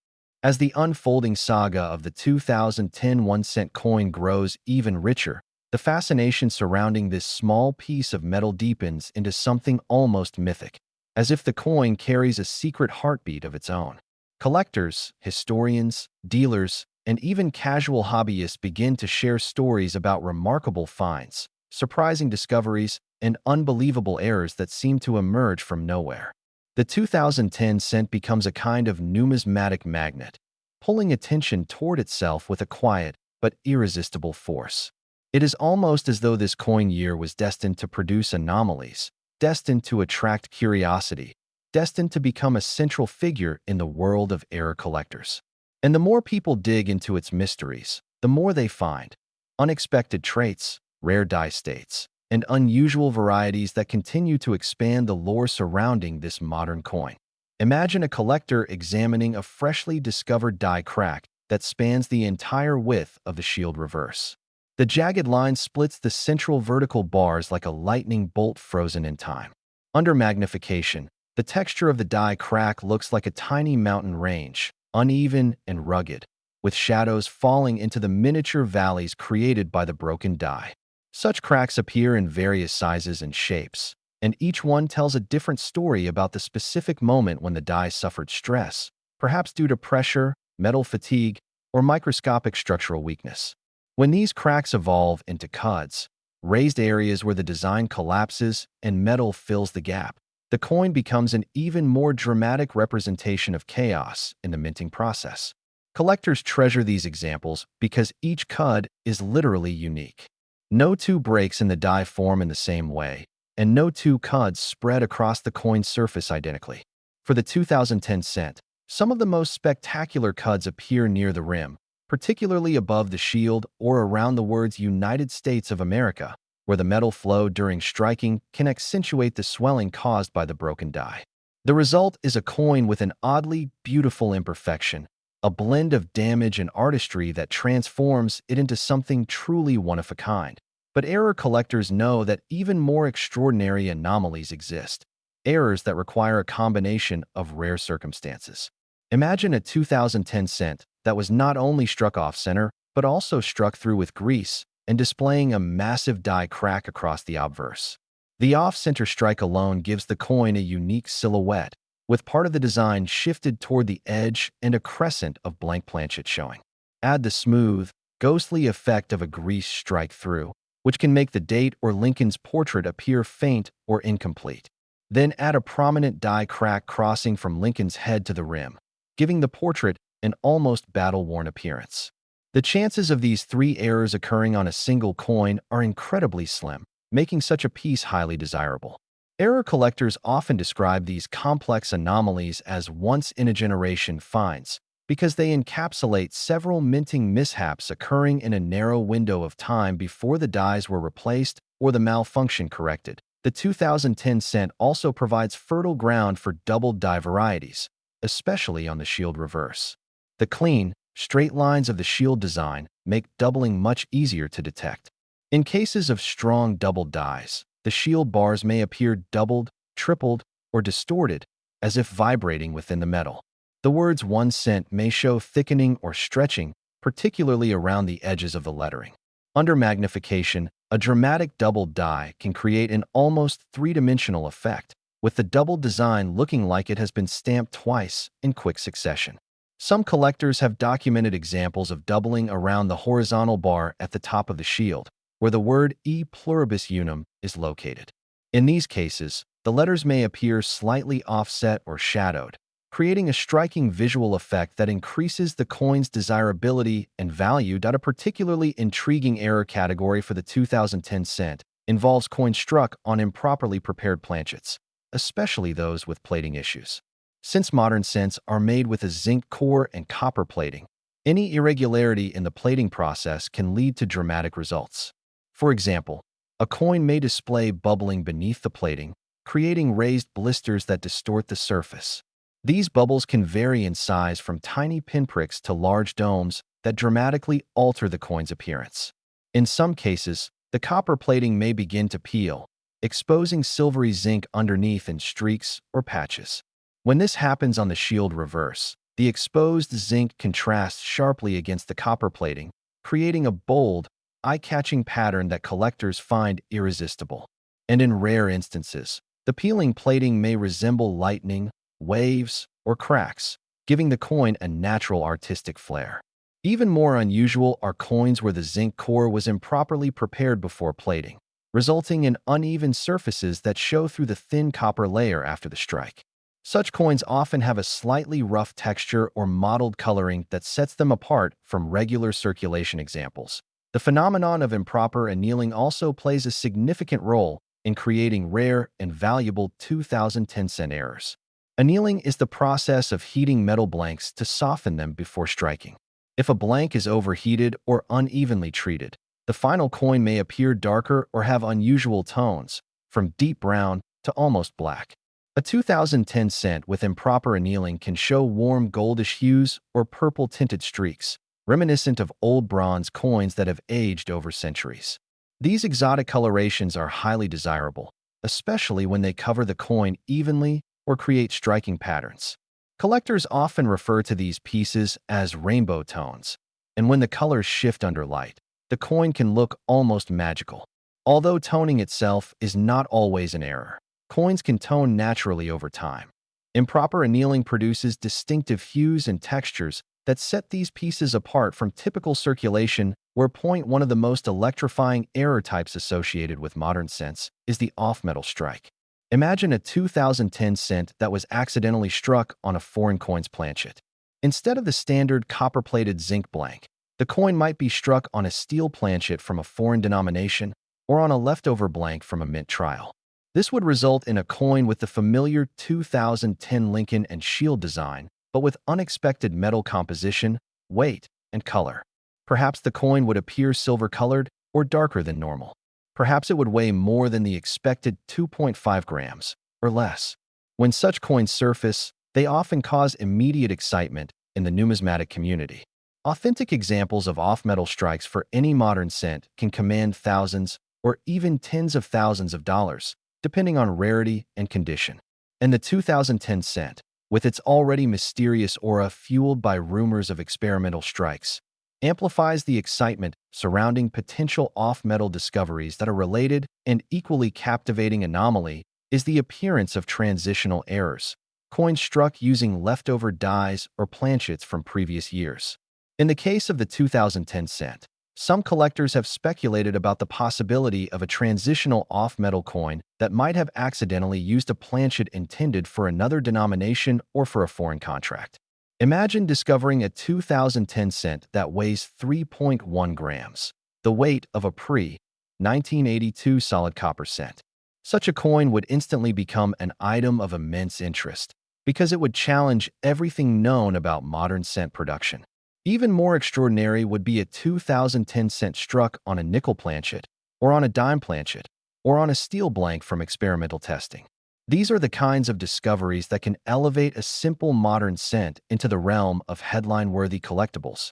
As the unfolding saga of the 2010 1-cent coin grows even richer, the fascination surrounding this small piece of metal deepens into something almost mythic, as if the coin carries a secret heartbeat of its own. Collectors, historians, dealers, and even casual hobbyists begin to share stories about remarkable finds, surprising discoveries, and unbelievable errors that seem to emerge from nowhere. The 2010 cent becomes a kind of numismatic magnet, pulling attention toward itself with a quiet but irresistible force. It is almost as though this coin year was destined to produce anomalies, destined to attract curiosity, destined to become a central figure in the world of error collectors. And the more people dig into its mysteries, the more they find unexpected traits, rare die states, and unusual varieties that continue to expand the lore surrounding this modern coin. Imagine a collector examining a freshly discovered die crack that spans the entire width of the shield reverse. The jagged line splits the central vertical bars like a lightning bolt frozen in time. Under magnification, the texture of the die crack looks like a tiny mountain range, uneven and rugged, with shadows falling into the miniature valleys created by the broken die. Such cracks appear in various sizes and shapes, and each one tells a different story about the specific moment when the die suffered stress, perhaps due to pressure, metal fatigue, or microscopic structural weakness. When these cracks evolve into cuds, raised areas where the design collapses and metal fills the gap, the coin becomes an even more dramatic representation of chaos in the minting process. Collectors treasure these examples because each cud is literally unique. No two breaks in the die form in the same way, and no two cuds spread across the coin's surface identically. For the 2010 cent, some of the most spectacular cuds appear near the rim, particularly above the shield or around the words United States of America, where the metal flow during striking can accentuate the swelling caused by the broken die. The result is a coin with an oddly beautiful imperfection, a blend of damage and artistry that transforms it into something truly one-of-a-kind. But error collectors know that even more extraordinary anomalies exist, errors that require a combination of rare circumstances. Imagine a 2010 cent that was not only struck off-center, but also struck through with grease, and displaying a massive die crack across the obverse. The off-center strike alone gives the coin a unique silhouette, with part of the design shifted toward the edge and a crescent of blank planchet showing. Add the smooth, ghostly effect of a grease strike through, which can make the date or Lincoln's portrait appear faint or incomplete. Then add a prominent die crack crossing from Lincoln's head to the rim, giving the portrait an almost battle-worn appearance. The chances of these three errors occurring on a single coin are incredibly slim, making such a piece highly desirable. Error collectors often describe these complex anomalies as once-in-a-generation finds because they encapsulate several minting mishaps occurring in a narrow window of time before the dies were replaced or the malfunction corrected. The 2010 cent also provides fertile ground for double die varieties, especially on the shield reverse. The clean, straight lines of the shield design make doubling much easier to detect. In cases of strong double dies, the shield bars may appear doubled, tripled, or distorted, as if vibrating within the metal. The words 1 cent may show thickening or stretching, particularly around the edges of the lettering. Under magnification, a dramatic double die can create an almost three-dimensional effect, with the double design looking like it has been stamped twice in quick succession. Some collectors have documented examples of doubling around the horizontal bar at the top of the shield, where the word E pluribus unum is located. In these cases, the letters may appear slightly offset or shadowed, creating a striking visual effect that increases the coin's desirability and value. A particularly intriguing error category for the 2010 cent involves coins struck on improperly prepared planchets, especially those with plating issues. Since modern cents are made with a zinc core and copper plating, any irregularity in the plating process can lead to dramatic results. For example, A coin may display bubbling beneath the plating, creating raised blisters that distort the surface. These bubbles can vary in size from tiny pinpricks to large domes that dramatically alter the coin's appearance. In some cases, the copper plating may begin to peel, exposing silvery zinc underneath in streaks or patches. When this happens on the shield reverse, the exposed zinc contrasts sharply against the copper plating, creating a bold, eye-catching pattern that collectors find irresistible. And in rare instances, the peeling plating may resemble lightning, waves, or cracks, giving the coin a natural artistic flair. Even more unusual are coins where the zinc core was improperly prepared before plating, resulting in uneven surfaces that show through the thin copper layer after the strike. Such coins often have a slightly rough texture or mottled coloring that sets them apart from regular circulation examples. The phenomenon of improper annealing also plays a significant role in creating rare and valuable 2010-cent errors. Annealing is the process of heating metal blanks to soften them before striking. If a blank is overheated or unevenly treated, the final coin may appear darker or have unusual tones, from deep brown to almost black. A 2010 cent with improper annealing can show warm goldish hues or purple-tinted streaks, reminiscent of old bronze coins that have aged over centuries. These exotic colorations are highly desirable, especially when they cover the coin evenly or create striking patterns. Collectors often refer to these pieces as rainbow tones, and when the colors shift under light, the coin can look almost magical. Although toning itself is not always an error, coins can tone naturally over time. Improper annealing produces distinctive hues and textures that set these pieces apart from typical circulation, where one of the most electrifying error types associated with modern cents is the off-metal strike. Imagine a 2010 cent that was accidentally struck on a foreign coin's planchet. Instead of the standard copper-plated zinc blank, the coin might be struck on a steel planchet from a foreign denomination or on a leftover blank from a mint trial. This would result in a coin with the familiar 2010 Lincoln and Shield design, but with unexpected metal composition, weight, and color. Perhaps the coin would appear silver-colored or darker than normal. Perhaps it would weigh more than the expected 2.5 grams, or less. When such coins surface, they often cause immediate excitement in the numismatic community. Authentic examples of off-metal strikes for any modern cent can command thousands or even tens of thousands of dollars, depending on rarity and condition. And the 2010 cent, with its already mysterious aura fueled by rumors of experimental strikes, amplifies the excitement surrounding potential off-metal discoveries. That a related and equally captivating anomaly is the appearance of transitional errors, coins struck using leftover dies or planchets from previous years. In the case of the 2010 cent, some collectors have speculated about the possibility of a transitional off-metal coin that might have accidentally used a planchet intended for another denomination or for a foreign contract. Imagine discovering a 2010 cent that weighs 3.1 grams, the weight of a pre-1982 solid copper cent. Such a coin would instantly become an item of immense interest because it would challenge everything known about modern cent production. Even more extraordinary would be a 2010 cent struck on a nickel planchet, or on a dime planchet, or on a steel blank from experimental testing. These are the kinds of discoveries that can elevate a simple modern cent into the realm of headline-worthy collectibles.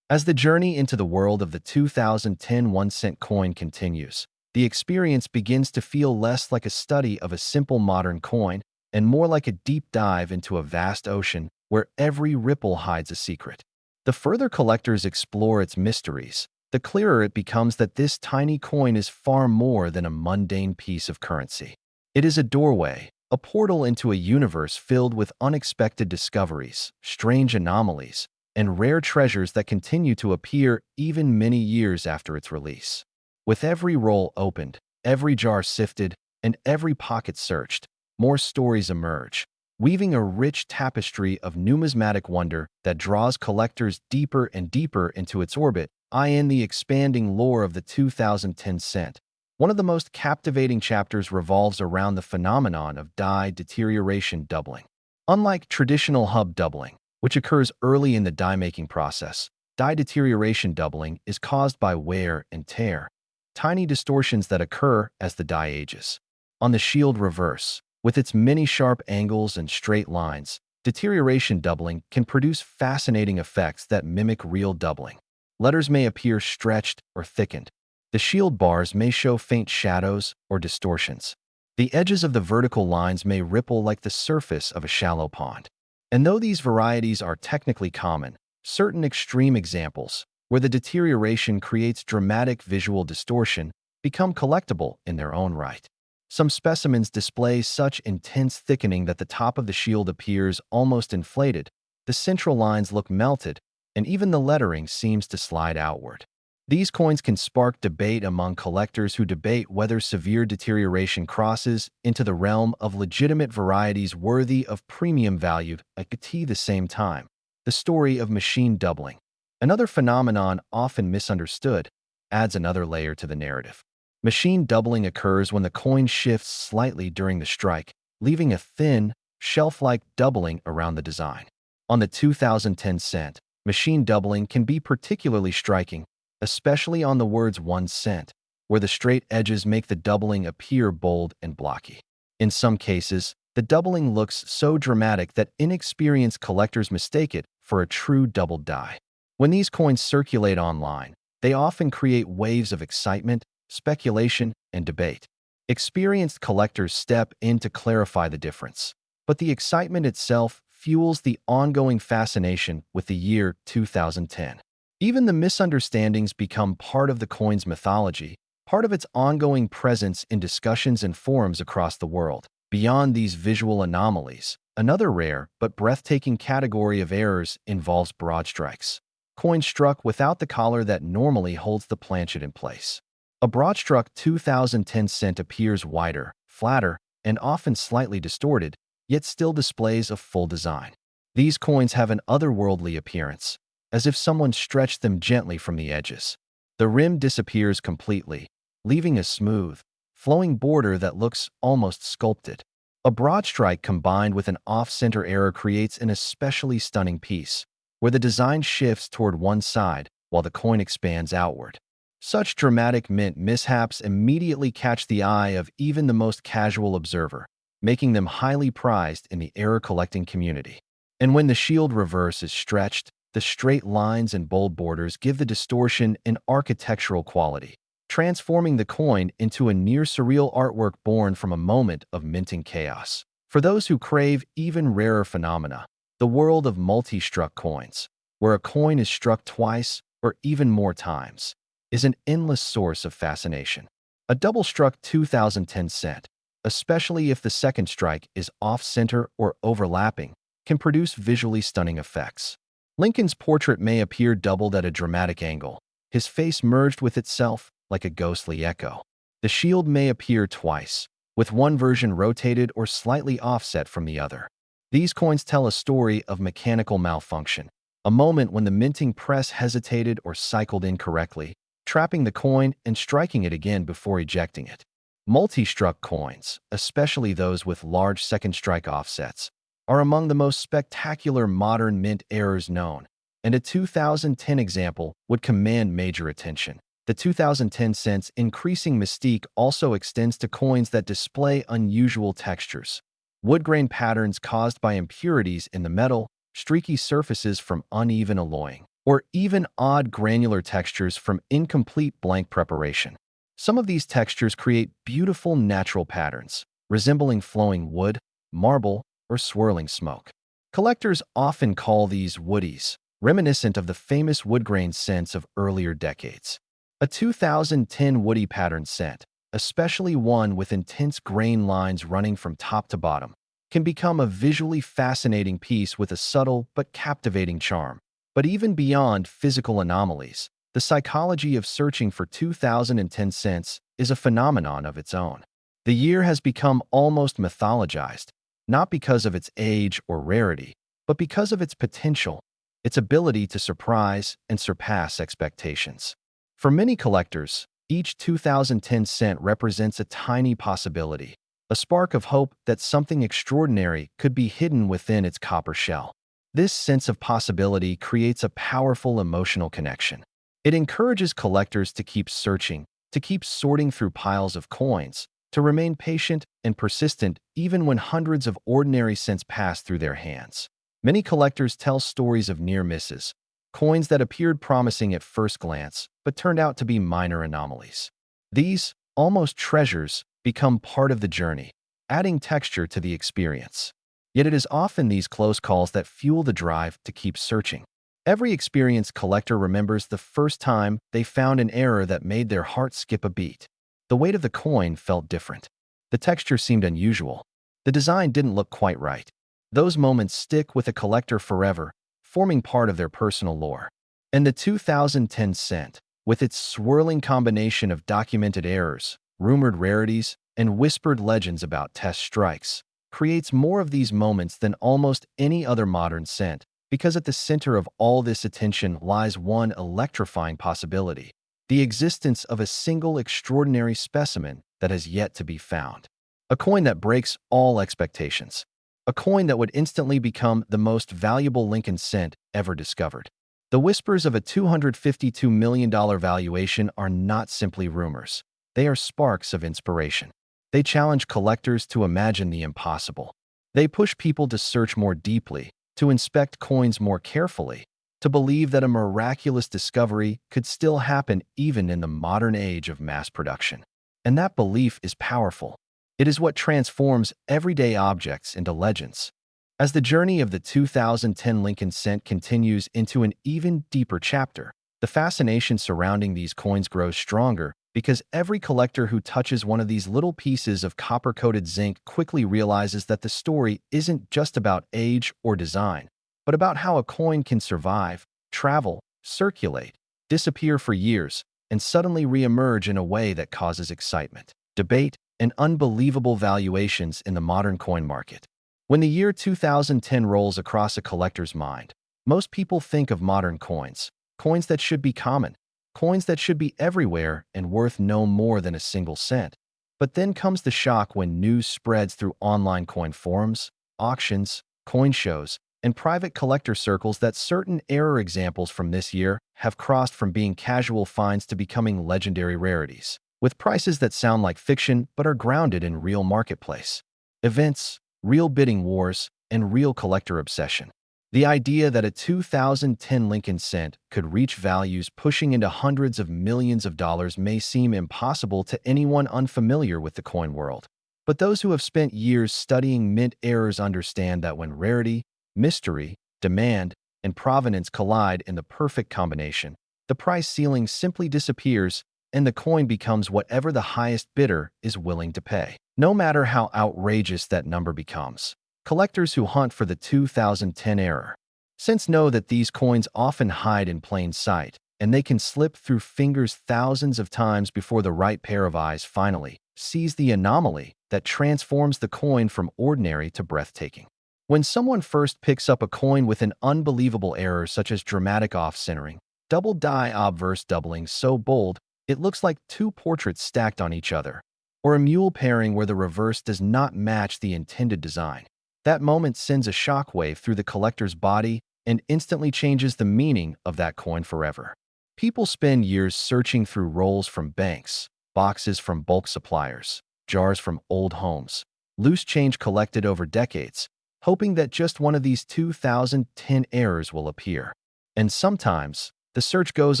As the journey into the world of the 2010 1-cent coin continues, the experience begins to feel less like a study of a simple modern coin and more like a deep dive into a vast ocean where every ripple hides a secret. The further collectors explore its mysteries, the clearer it becomes that this tiny coin is far more than a mundane piece of currency. It is a doorway, a portal into a universe filled with unexpected discoveries, strange anomalies, and rare treasures that continue to appear even many years after its release. With every roll opened, every jar sifted, and every pocket searched, more stories emerge, weaving a rich tapestry of numismatic wonder that draws collectors deeper and deeper into its orbit. In the expanding lore of the 2010 cent, one of the most captivating chapters revolves around the phenomenon of die deterioration doubling. Unlike traditional hub doubling, which occurs early in the die-making process, die deterioration doubling is caused by wear and tear. tiny distortions that occur as the die ages. On the shield reverse, with its many sharp angles and straight lines, deterioration doubling can produce fascinating effects that mimic real doubling. Letters may appear stretched or thickened. The shield bars may show faint shadows or distortions. The edges of the vertical lines may ripple like the surface of a shallow pond. And though these varieties are technically common, certain extreme examples, where the deterioration creates dramatic visual distortion, become collectible in their own right. Some specimens display such intense thickening that the top of the shield appears almost inflated, the central lines look melted, and even the lettering seems to slide outward. These coins can spark debate among collectors who debate whether severe deterioration crosses into the realm of legitimate varieties worthy of premium value at the same time. The story of machine doubling, another phenomenon often misunderstood, adds another layer to the narrative. Machine doubling occurs when the coin shifts slightly during the strike, leaving a thin, shelf-like doubling around the design. On the 2010 cent, machine doubling can be particularly striking, especially on the words 1 cent, where the straight edges make the doubling appear bold and blocky. In some cases, the doubling looks so dramatic that inexperienced collectors mistake it for a true doubled die. When these coins circulate online, they often create waves of excitement, speculation, and debate. Experienced collectors step in to clarify the difference, but the excitement itself fuels the ongoing fascination with the year 2010. Even the misunderstandings become part of the coin's mythology, part of its ongoing presence in discussions and forums across the world. Beyond these visual anomalies, another rare but breathtaking category of errors involves broad strikes. Coins struck without the collar that normally holds the planchet in place. A broad-struck 2010 cent appears wider, flatter, and often slightly distorted, yet still displays a full design. These coins have an otherworldly appearance, as if someone stretched them gently from the edges. The rim disappears completely, leaving a smooth, flowing border that looks almost sculpted. A broad strike combined with an off-center error creates an especially stunning piece, where the design shifts toward one side while the coin expands outward. Such dramatic mint mishaps immediately catch the eye of even the most casual observer, making them highly prized in the error-collecting community. And when the shield reverse is stretched, the straight lines and bold borders give the distortion an architectural quality, transforming the coin into a near-surreal artwork born from a moment of minting chaos. For those who crave even rarer phenomena, the world of multi-struck coins, where a coin is struck twice or even more times, is an endless source of fascination. A double-struck 2010 cent, especially if the second strike is off-center or overlapping, can produce visually stunning effects. Lincoln's portrait may appear doubled at a dramatic angle, his face merged with itself like a ghostly echo. The shield may appear twice, with one version rotated or slightly offset from the other. These coins tell a story of mechanical malfunction, a moment when the minting press hesitated or cycled incorrectly, trapping the coin and striking it again before ejecting it. Multi-struck coins, especially those with large second strike offsets, are among the most spectacular modern mint errors known, and a 2010 example would command major attention. The 2010 cent's increasing mystique also extends to coins that display unusual textures. Wood grain patterns caused by impurities in the metal, streaky surfaces from uneven alloying, or even odd granular textures from incomplete blank preparation. Some of these textures create beautiful natural patterns, resembling flowing wood, marble, or swirling smoke. Collectors often call these woodies, reminiscent of the famous wood grain scents of earlier decades. A 2010 woody pattern scent, especially one with intense grain lines running from top to bottom, can become a visually fascinating piece with a subtle but captivating charm. But even beyond physical anomalies, the psychology of searching for 2010 cents is a phenomenon of its own. The year has become almost mythologized, not because of its age or rarity, but because of its potential, its ability to surprise and surpass expectations. For many collectors, each 2010 cent represents a tiny possibility, a spark of hope that something extraordinary could be hidden within its copper shell. This sense of possibility creates a powerful emotional connection. It encourages collectors to keep searching, to keep sorting through piles of coins, to remain patient and persistent even when hundreds of ordinary cents pass through their hands. Many collectors tell stories of near misses, coins that appeared promising at first glance but turned out to be minor anomalies. These, almost treasures, become part of the journey, adding texture to the experience. Yet it is often these close calls that fuel the drive to keep searching. Every experienced collector remembers the first time they found an error that made their heart skip a beat. The weight of the coin felt different. The texture seemed unusual. The design didn't look quite right. Those moments stick with a collector forever, forming part of their personal lore. And the 2010 cent, with its swirling combination of documented errors, rumored rarities, and whispered legends about test strikes, creates more of these moments than almost any other modern cent, because at the center of all this attention lies one electrifying possibility: the existence of a single extraordinary specimen that has yet to be found. A coin that breaks all expectations. A coin that would instantly become the most valuable Lincoln cent ever discovered. The whispers of a $252 million valuation are not simply rumors. They are sparks of inspiration. They challenge collectors to imagine the impossible. They push people to search more deeply, to inspect coins more carefully, to believe that a miraculous discovery could still happen even in the modern age of mass production. And that belief is powerful. It is what transforms everyday objects into legends. As the journey of the 2010 Lincoln cent continues into an even deeper chapter, the fascination surrounding these coins grows stronger because every collector who touches one of these little pieces of copper-coated zinc quickly realizes that the story isn't just about age or design, but about how a coin can survive, travel, circulate, disappear for years, and suddenly re-emerge in a way that causes excitement, debate, and unbelievable valuations in the modern coin market. When the year 2010 rolls across a collector's mind, most people think of modern coins, coins that should be common, coins that should be everywhere and worth no more than a single cent. But then comes the shock when news spreads through online coin forums, auctions, coin shows, and private collector circles that certain error examples from this year have crossed from being casual finds to becoming legendary rarities, with prices that sound like fiction but are grounded in real marketplace events, real bidding wars, and real collector obsession. The idea that a 2010 Lincoln cent could reach values pushing into hundreds of millions of dollars may seem impossible to anyone unfamiliar with the coin world. But those who have spent years studying mint errors understand that when rarity, mystery, demand, and provenance collide in the perfect combination, the price ceiling simply disappears and the coin becomes whatever the highest bidder is willing to pay, no matter how outrageous that number becomes. Collectors who hunt for the 2010 error since know that these coins often hide in plain sight, and they can slip through fingers thousands of times before the right pair of eyes finally sees the anomaly that transforms the coin from ordinary to breathtaking. When someone first picks up a coin with an unbelievable error such as dramatic off-centering, double die obverse doubling so bold it looks like two portraits stacked on each other, or a mule pairing where the reverse does not match the intended design, that moment sends a shockwave through the collector's body and instantly changes the meaning of that coin forever. People spend years searching through rolls from banks, boxes from bulk suppliers, jars from old homes, loose change collected over decades, hoping that just one of these 2010 errors will appear. And sometimes, the search goes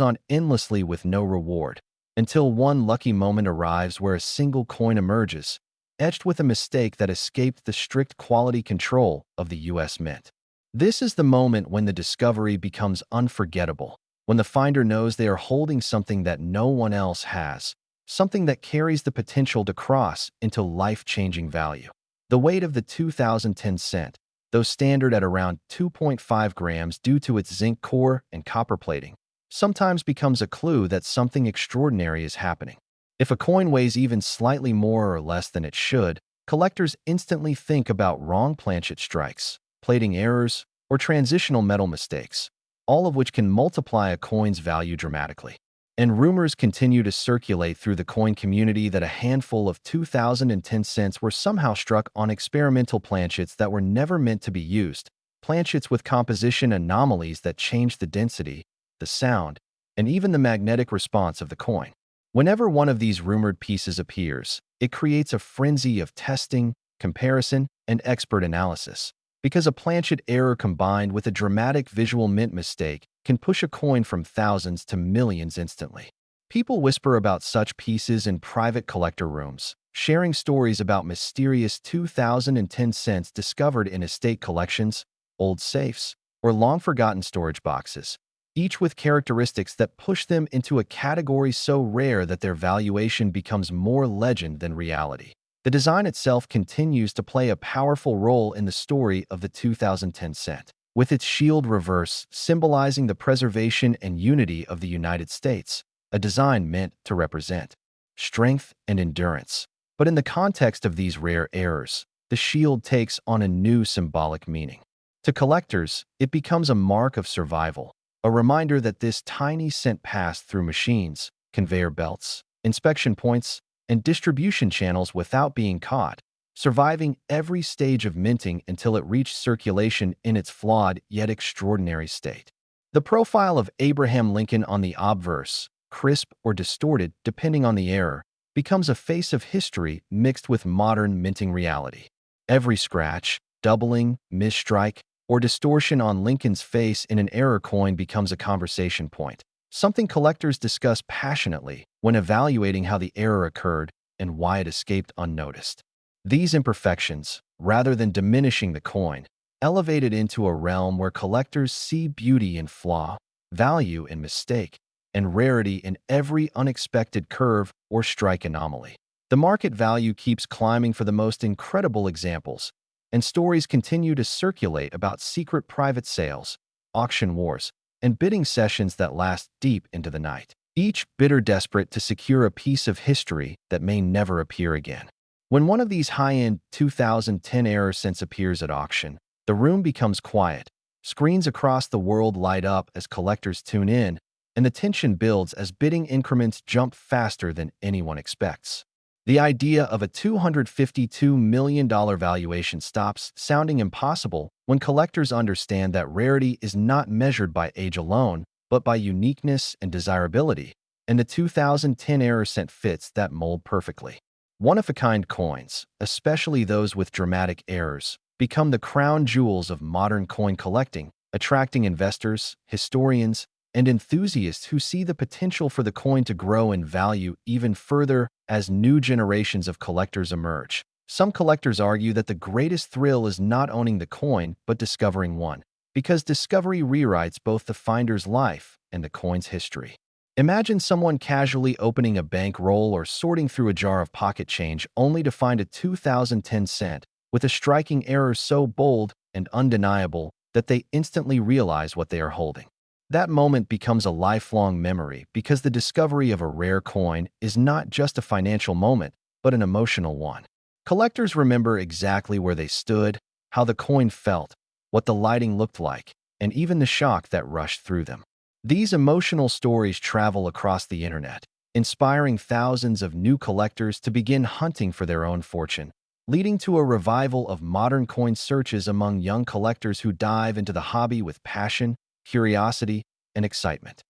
on endlessly with no reward, until one lucky moment arrives where a single coin emerges, etched with a mistake that escaped the strict quality control of the U.S. Mint. This is the moment when the discovery becomes unforgettable, when the finder knows they are holding something that no one else has, something that carries the potential to cross into life-changing value. The weight of the 2010 cent, though standard at around 2.5 grams due to its zinc core and copper plating, sometimes becomes a clue that something extraordinary is happening. If a coin weighs even slightly more or less than it should, collectors instantly think about wrong planchet strikes, plating errors, or transitional metal mistakes, all of which can multiply a coin's value dramatically. And rumors continue to circulate through the coin community that a handful of 2010 cents were somehow struck on experimental planchets that were never meant to be used, planchets with composition anomalies that changed the density, the sound, and even the magnetic response of the coin. Whenever one of these rumored pieces appears, it creates a frenzy of testing, comparison, and expert analysis. Because a planchet error combined with a dramatic visual mint mistake can push a coin from thousands to millions instantly. People whisper about such pieces in private collector rooms, sharing stories about mysterious 2010 cents discovered in estate collections, old safes, or long-forgotten storage boxes, each with characteristics that push them into a category so rare that their valuation becomes more legend than reality. The design itself continues to play a powerful role in the story of the 2010 cent, with its shield reverse symbolizing the preservation and unity of the United States, a design meant to represent strength and endurance. But in the context of these rare errors, the shield takes on a new symbolic meaning. To collectors, it becomes a mark of survival, a reminder that this tiny cent passed through machines, conveyor belts, inspection points, and distribution channels without being caught, surviving every stage of minting until it reached circulation in its flawed yet extraordinary state. The profile of Abraham Lincoln on the obverse, crisp or distorted depending on the error, becomes a face of history mixed with modern minting reality. Every scratch, doubling, misstrike, or distortion on Lincoln's face in an error coin becomes a conversation point, something collectors discuss passionately when evaluating how the error occurred and why it escaped unnoticed. These imperfections, rather than diminishing the coin, elevate it into a realm where collectors see beauty in flaw, value in mistake, and rarity in every unexpected curve or strike anomaly. The market value keeps climbing for the most incredible examples, and stories continue to circulate about secret private sales, auction wars, and bidding sessions that last deep into the night, each bidder desperate to secure a piece of history that may never appear again. When one of these high-end 2010 error cents appears at auction, the room becomes quiet. Screens across the world light up as collectors tune in, and the tension builds as bidding increments jump faster than anyone expects. The idea of a $252 million valuation stops sounding impossible when collectors understand that rarity is not measured by age alone, but by uniqueness and desirability, and the 2010 error cent fits that mold perfectly. One-of-a-kind coins, especially those with dramatic errors, become the crown jewels of modern coin collecting, attracting investors, historians, and enthusiasts who see the potential for the coin to grow in value even further as new generations of collectors emerge. Some collectors argue that the greatest thrill is not owning the coin, but discovering one, because discovery rewrites both the finder's life and the coin's history. Imagine someone casually opening a bankroll or sorting through a jar of pocket change only to find a 2010 cent with a striking error so bold and undeniable that they instantly realize what they are holding. That moment becomes a lifelong memory because the discovery of a rare coin is not just a financial moment, but an emotional one. Collectors remember exactly where they stood, how the coin felt, what the lighting looked like, and even the shock that rushed through them. These emotional stories travel across the internet, inspiring thousands of new collectors to begin hunting for their own fortune, leading to a revival of modern coin searches among young collectors who dive into the hobby with passion, curiosity, and excitement.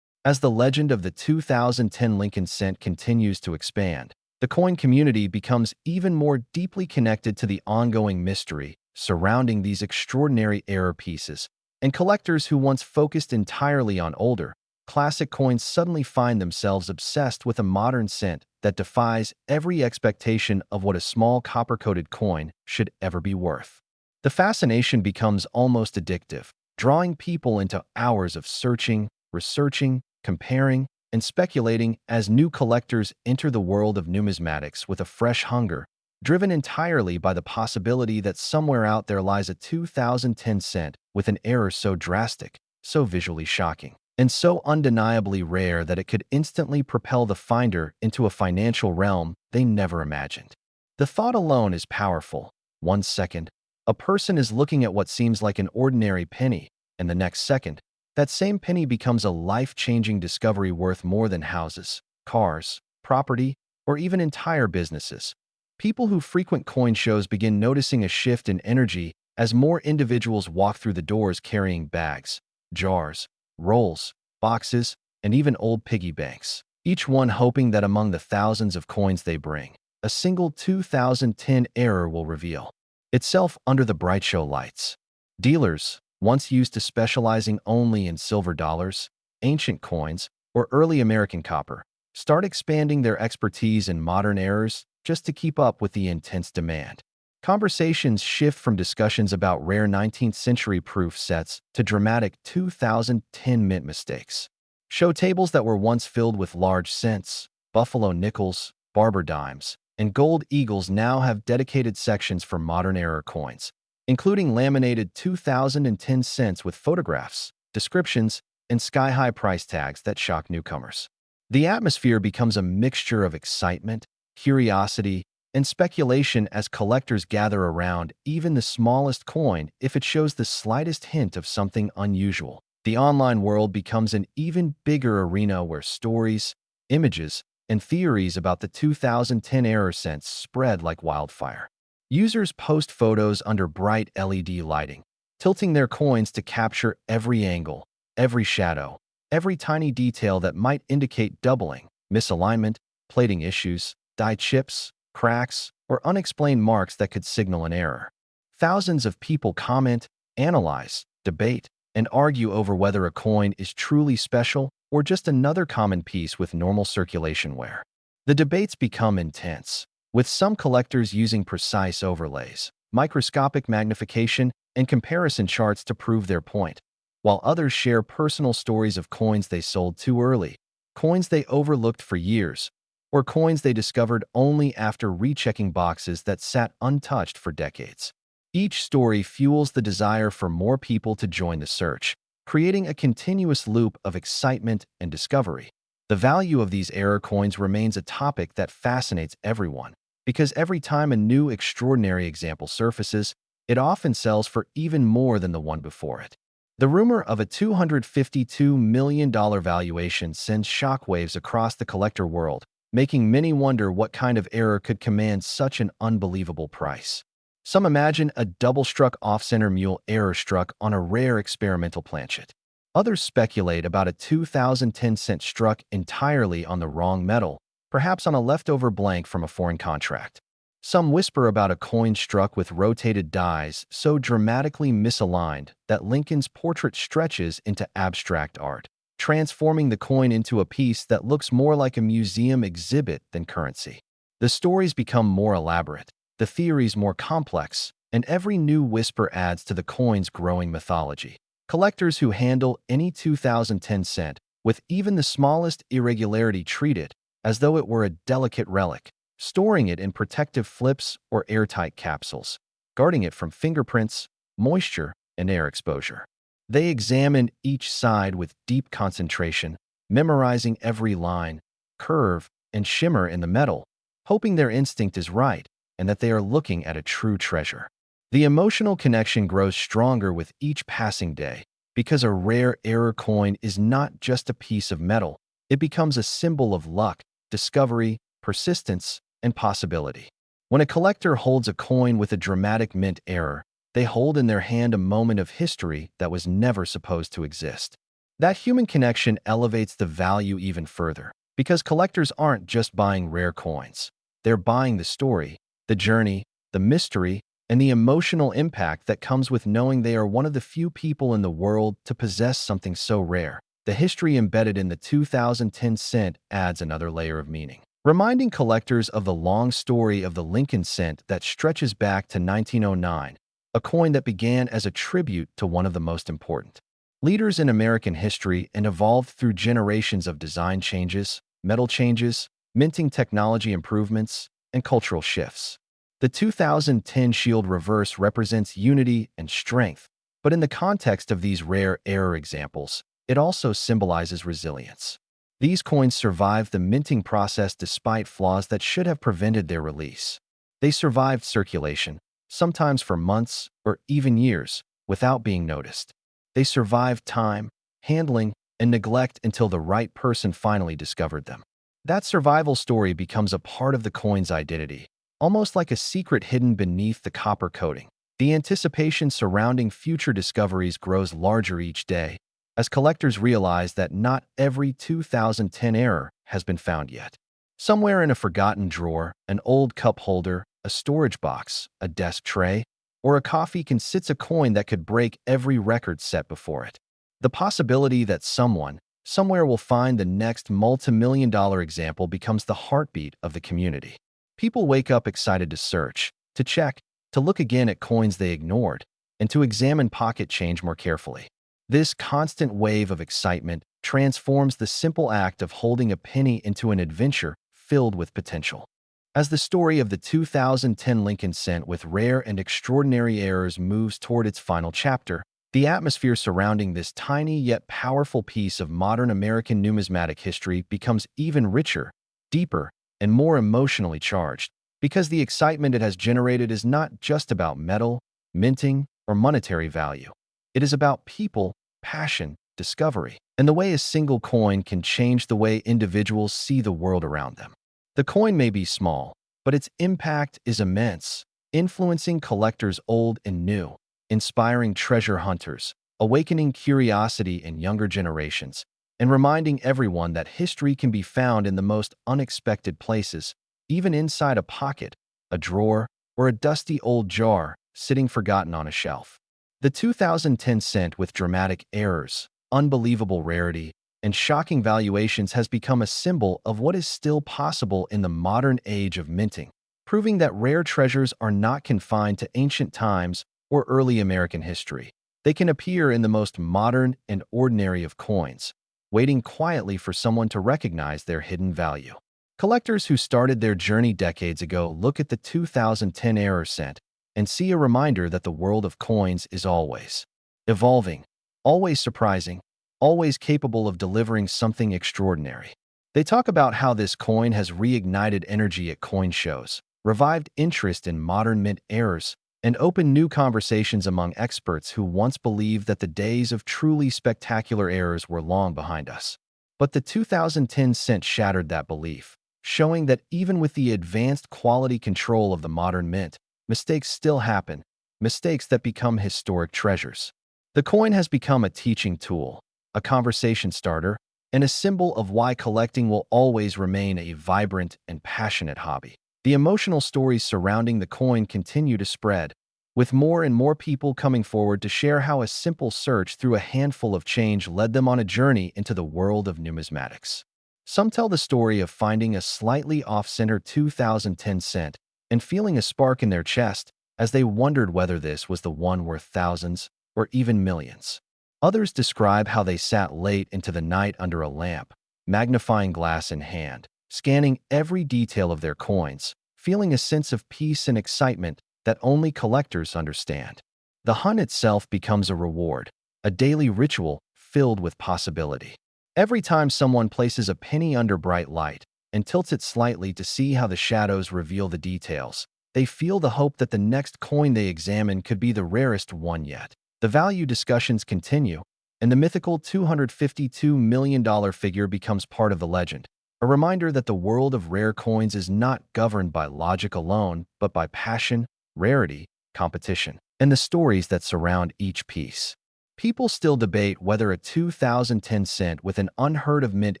As the legend of the 2010 Lincoln cent continues to expand, the coin community becomes even more deeply connected to the ongoing mystery surrounding these extraordinary error pieces, and collectors who once focused entirely on older, classic coins suddenly find themselves obsessed with a modern cent that defies every expectation of what a small copper-coated coin should ever be worth. The fascination becomes almost addictive, drawing people into hours of searching, researching, comparing, and speculating as new collectors enter the world of numismatics with a fresh hunger, driven entirely by the possibility that somewhere out there lies a 2010 cent with an error so drastic, so visually shocking, and so undeniably rare that it could instantly propel the finder into a financial realm they never imagined. The thought alone is powerful. 1 second, a person is looking at what seems like an ordinary penny, and the next second, that same penny becomes a life-changing discovery worth more than houses, cars, property, or even entire businesses. People who frequent coin shows begin noticing a shift in energy as more individuals walk through the doors carrying bags, jars, rolls, boxes, and even old piggy banks. each one hoping that among the thousands of coins they bring, a single 2010 error will reveal itself under the bright show lights. Dealers, once used to specializing only in silver dollars, ancient coins, or early American copper, start expanding their expertise in modern errors just to keep up with the intense demand. Conversations shift from discussions about rare 19th century proof sets to dramatic 2010 mint mistakes. Show tables that were once filled with large cents, buffalo nickels, barber dimes, and gold eagles now have dedicated sections for modern error coins, including laminated 2010 cents with photographs, descriptions, and sky-high price tags that shock newcomers. The atmosphere becomes a mixture of excitement, curiosity, and speculation as collectors gather around even the smallest coin if it shows the slightest hint of something unusual. The online world becomes an even bigger arena where stories, images, and theories about the 2010 error cents spread like wildfire. Users post photos under bright LED lighting, tilting their coins to capture every angle, every shadow, every tiny detail that might indicate doubling, misalignment, plating issues, die chips, cracks, or unexplained marks that could signal an error. Thousands of people comment, analyze, debate, and argue over whether a coin is truly special or just another common piece with normal circulation wear. The debates become intense, with some collectors using precise overlays, microscopic magnification, and comparison charts to prove their point, while others share personal stories of coins they sold too early, coins they overlooked for years, or coins they discovered only after rechecking boxes that sat untouched for decades. Each story fuels the desire for more people to join the search, creating a continuous loop of excitement and discovery. The value of these error coins remains a topic that fascinates everyone, because every time a new extraordinary example surfaces, it often sells for even more than the one before it. The rumor of a $252 million valuation sends shockwaves across the collector world, making many wonder what kind of error could command such an unbelievable price. Some imagine a double-struck off-center mule error struck on a rare experimental planchet. Others speculate about a 2010 cent struck entirely on the wrong metal, perhaps on a leftover blank from a foreign contract. Some whisper about a coin struck with rotated dies so dramatically misaligned that Lincoln's portrait stretches into abstract art, transforming the coin into a piece that looks more like a museum exhibit than currency. The stories become more elaborate, the theories more complex, and every new whisper adds to the coin's growing mythology. Collectors who handle any 2010 cent with even the smallest irregularity treat it as though it were a delicate relic, storing it in protective flips or airtight capsules, guarding it from fingerprints, moisture, and air exposure. They examine each side with deep concentration, memorizing every line, curve, and shimmer in the metal, hoping their instinct is right and that they are looking at a true treasure. The emotional connection grows stronger with each passing day because a rare error coin is not just a piece of metal. It becomes a symbol of luck, discovery, persistence, and possibility. When a collector holds a coin with a dramatic mint error, they hold in their hand a moment of history that was never supposed to exist. That human connection elevates the value even further, because collectors aren't just buying rare coins. They're buying the story, the journey, the mystery, and the emotional impact that comes with knowing they are one of the few people in the world to possess something so rare. The history embedded in the 2010 cent adds another layer of meaning, reminding collectors of the long story of the Lincoln cent that stretches back to 1909, a coin that began as a tribute to one of the most important leaders in American history and evolved through generations of design changes, metal changes, minting technology improvements, and cultural shifts. The 2010 Shield Reverse represents unity and strength, but in the context of these rare error examples, it also symbolizes resilience. These coins survived the minting process despite flaws that should have prevented their release. They survived circulation, sometimes for months or even years, without being noticed. They survived time, handling, and neglect until the right person finally discovered them. That survival story becomes a part of the coin's identity, almost like a secret hidden beneath the copper coating. The anticipation surrounding future discoveries grows larger each day, as collectors realize that not every 2010 error has been found yet. Somewhere in a forgotten drawer, an old cup holder, a storage box, a desk tray, or a coffee can sits a coin that could break every record set before it. The possibility that someone, somewhere will find the next multi-million-dollar example becomes the heartbeat of the community. People wake up excited to search, to check, to look again at coins they ignored, and to examine pocket change more carefully. This constant wave of excitement transforms the simple act of holding a penny into an adventure filled with potential. As the story of the 2010 Lincoln cent with rare and extraordinary errors moves toward its final chapter, the atmosphere surrounding this tiny yet powerful piece of modern American numismatic history becomes even richer, deeper, and more emotionally charged, because the excitement it has generated is not just about metal, minting, or monetary value. It is about people, passion, discovery, and the way a single coin can change the way individuals see the world around them. The coin may be small, but its impact is immense, influencing collectors old and new, inspiring treasure hunters, awakening curiosity in younger generations, and reminding everyone that history can be found in the most unexpected places, even inside a pocket, a drawer, or a dusty old jar sitting forgotten on a shelf. The 2010 cent with dramatic errors, unbelievable rarity, and shocking valuations has become a symbol of what is still possible in the modern age of minting, proving that rare treasures are not confined to ancient times or early American history. They can appear in the most modern and ordinary of coins, waiting quietly for someone to recognize their hidden value. Collectors who started their journey decades ago look at the 2010 error cent and see a reminder that the world of coins is always evolving, always surprising, always capable of delivering something extraordinary. They talk about how this coin has reignited energy at coin shows, revived interest in modern mint errors, and opened new conversations among experts who once believed that the days of truly spectacular errors were long behind us. But the 2010 cent shattered that belief, showing that even with the advanced quality control of the modern mint, mistakes still happen, mistakes that become historic treasures. The coin has become a teaching tool, a conversation starter, and a symbol of why collecting will always remain a vibrant and passionate hobby. The emotional stories surrounding the coin continue to spread, with more and more people coming forward to share how a simple search through a handful of change led them on a journey into the world of numismatics. Some tell the story of finding a slightly off-center 2010 cent and feeling a spark in their chest as they wondered whether this was the one worth thousands or even millions. Others describe how they sat late into the night under a lamp, magnifying glass in hand, scanning every detail of their coins, feeling a sense of peace and excitement that only collectors understand. The hunt itself becomes a reward, a daily ritual filled with possibility. Every time someone places a penny under bright light and tilts it slightly to see how the shadows reveal the details, they feel the hope that the next coin they examine could be the rarest one yet. The value discussions continue, and the mythical $252 million figure becomes part of the legend, a reminder that the world of rare coins is not governed by logic alone, but by passion, rarity, competition, and the stories that surround each piece. People still debate whether a 2010 cent with an unheard-of mint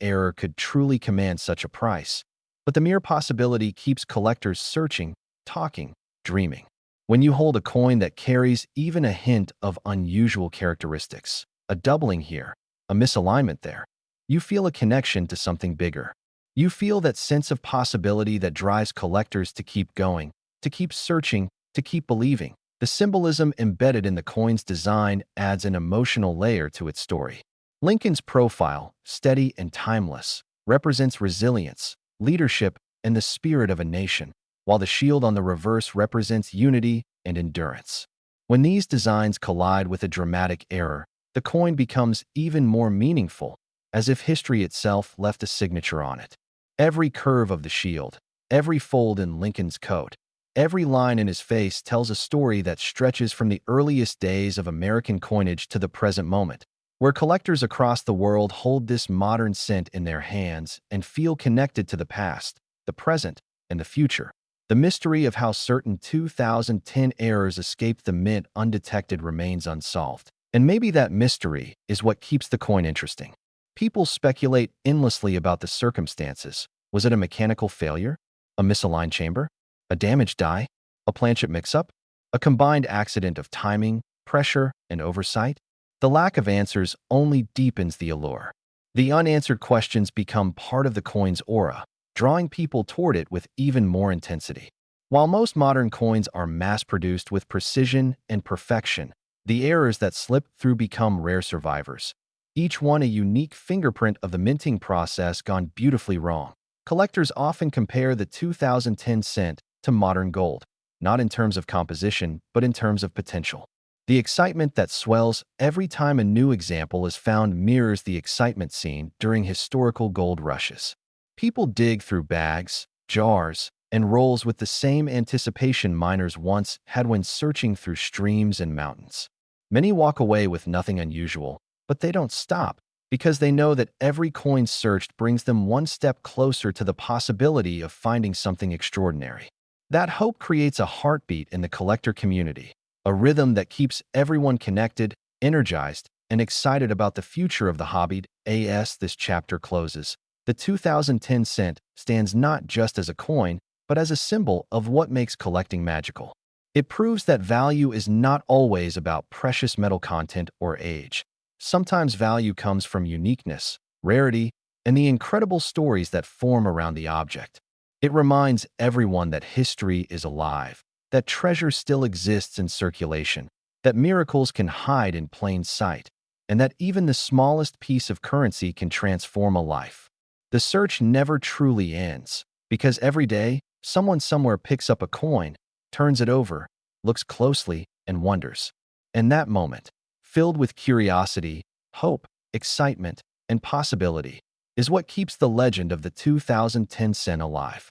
error could truly command such a price, but the mere possibility keeps collectors searching, talking, dreaming. When you hold a coin that carries even a hint of unusual characteristics, a doubling here, a misalignment there, you feel a connection to something bigger. You feel that sense of possibility that drives collectors to keep going, to keep searching, to keep believing. The symbolism embedded in the coin's design adds an emotional layer to its story. Lincoln's profile, steady and timeless, represents resilience, leadership, and the spirit of a nation, while the shield on the reverse represents unity and endurance. When these designs collide with a dramatic error, the coin becomes even more meaningful, as if history itself left a signature on it. Every curve of the shield, every fold in Lincoln's coat, every line in his face tells a story that stretches from the earliest days of American coinage to the present moment, where collectors across the world hold this modern cent in their hands and feel connected to the past, the present, and the future. The mystery of how certain 2010 errors escaped the mint undetected remains unsolved. And maybe that mystery is what keeps the coin interesting. People speculate endlessly about the circumstances. Was it a mechanical failure? A misaligned chamber? A damaged die? A planchet mix-up? A combined accident of timing, pressure, and oversight? The lack of answers only deepens the allure. The unanswered questions become part of the coin's aura, drawing people toward it with even more intensity. While most modern coins are mass-produced with precision and perfection, the errors that slip through become rare survivors, each one a unique fingerprint of the minting process gone beautifully wrong. Collectors often compare the 2010 cent to modern gold, not in terms of composition, but in terms of potential. The excitement that swells every time a new example is found mirrors the excitement seen during historical gold rushes. People dig through bags, jars, and rolls with the same anticipation miners once had when searching through streams and mountains. Many walk away with nothing unusual, but they don't stop because they know that every coin searched brings them one step closer to the possibility of finding something extraordinary. That hope creates a heartbeat in the collector community, a rhythm that keeps everyone connected, energized, and excited about the future of the hobby. As this chapter closes, the 2010 cent stands not just as a coin, but as a symbol of what makes collecting magical. It proves that value is not always about precious metal content or age. Sometimes value comes from uniqueness, rarity, and the incredible stories that form around the object. It reminds everyone that history is alive, that treasure still exists in circulation, that miracles can hide in plain sight, and that even the smallest piece of currency can transform a life. The search never truly ends, because every day, someone somewhere picks up a coin, turns it over, looks closely, and wonders. And that moment, filled with curiosity, hope, excitement, and possibility, is what keeps the legend of the 2010 cent alive.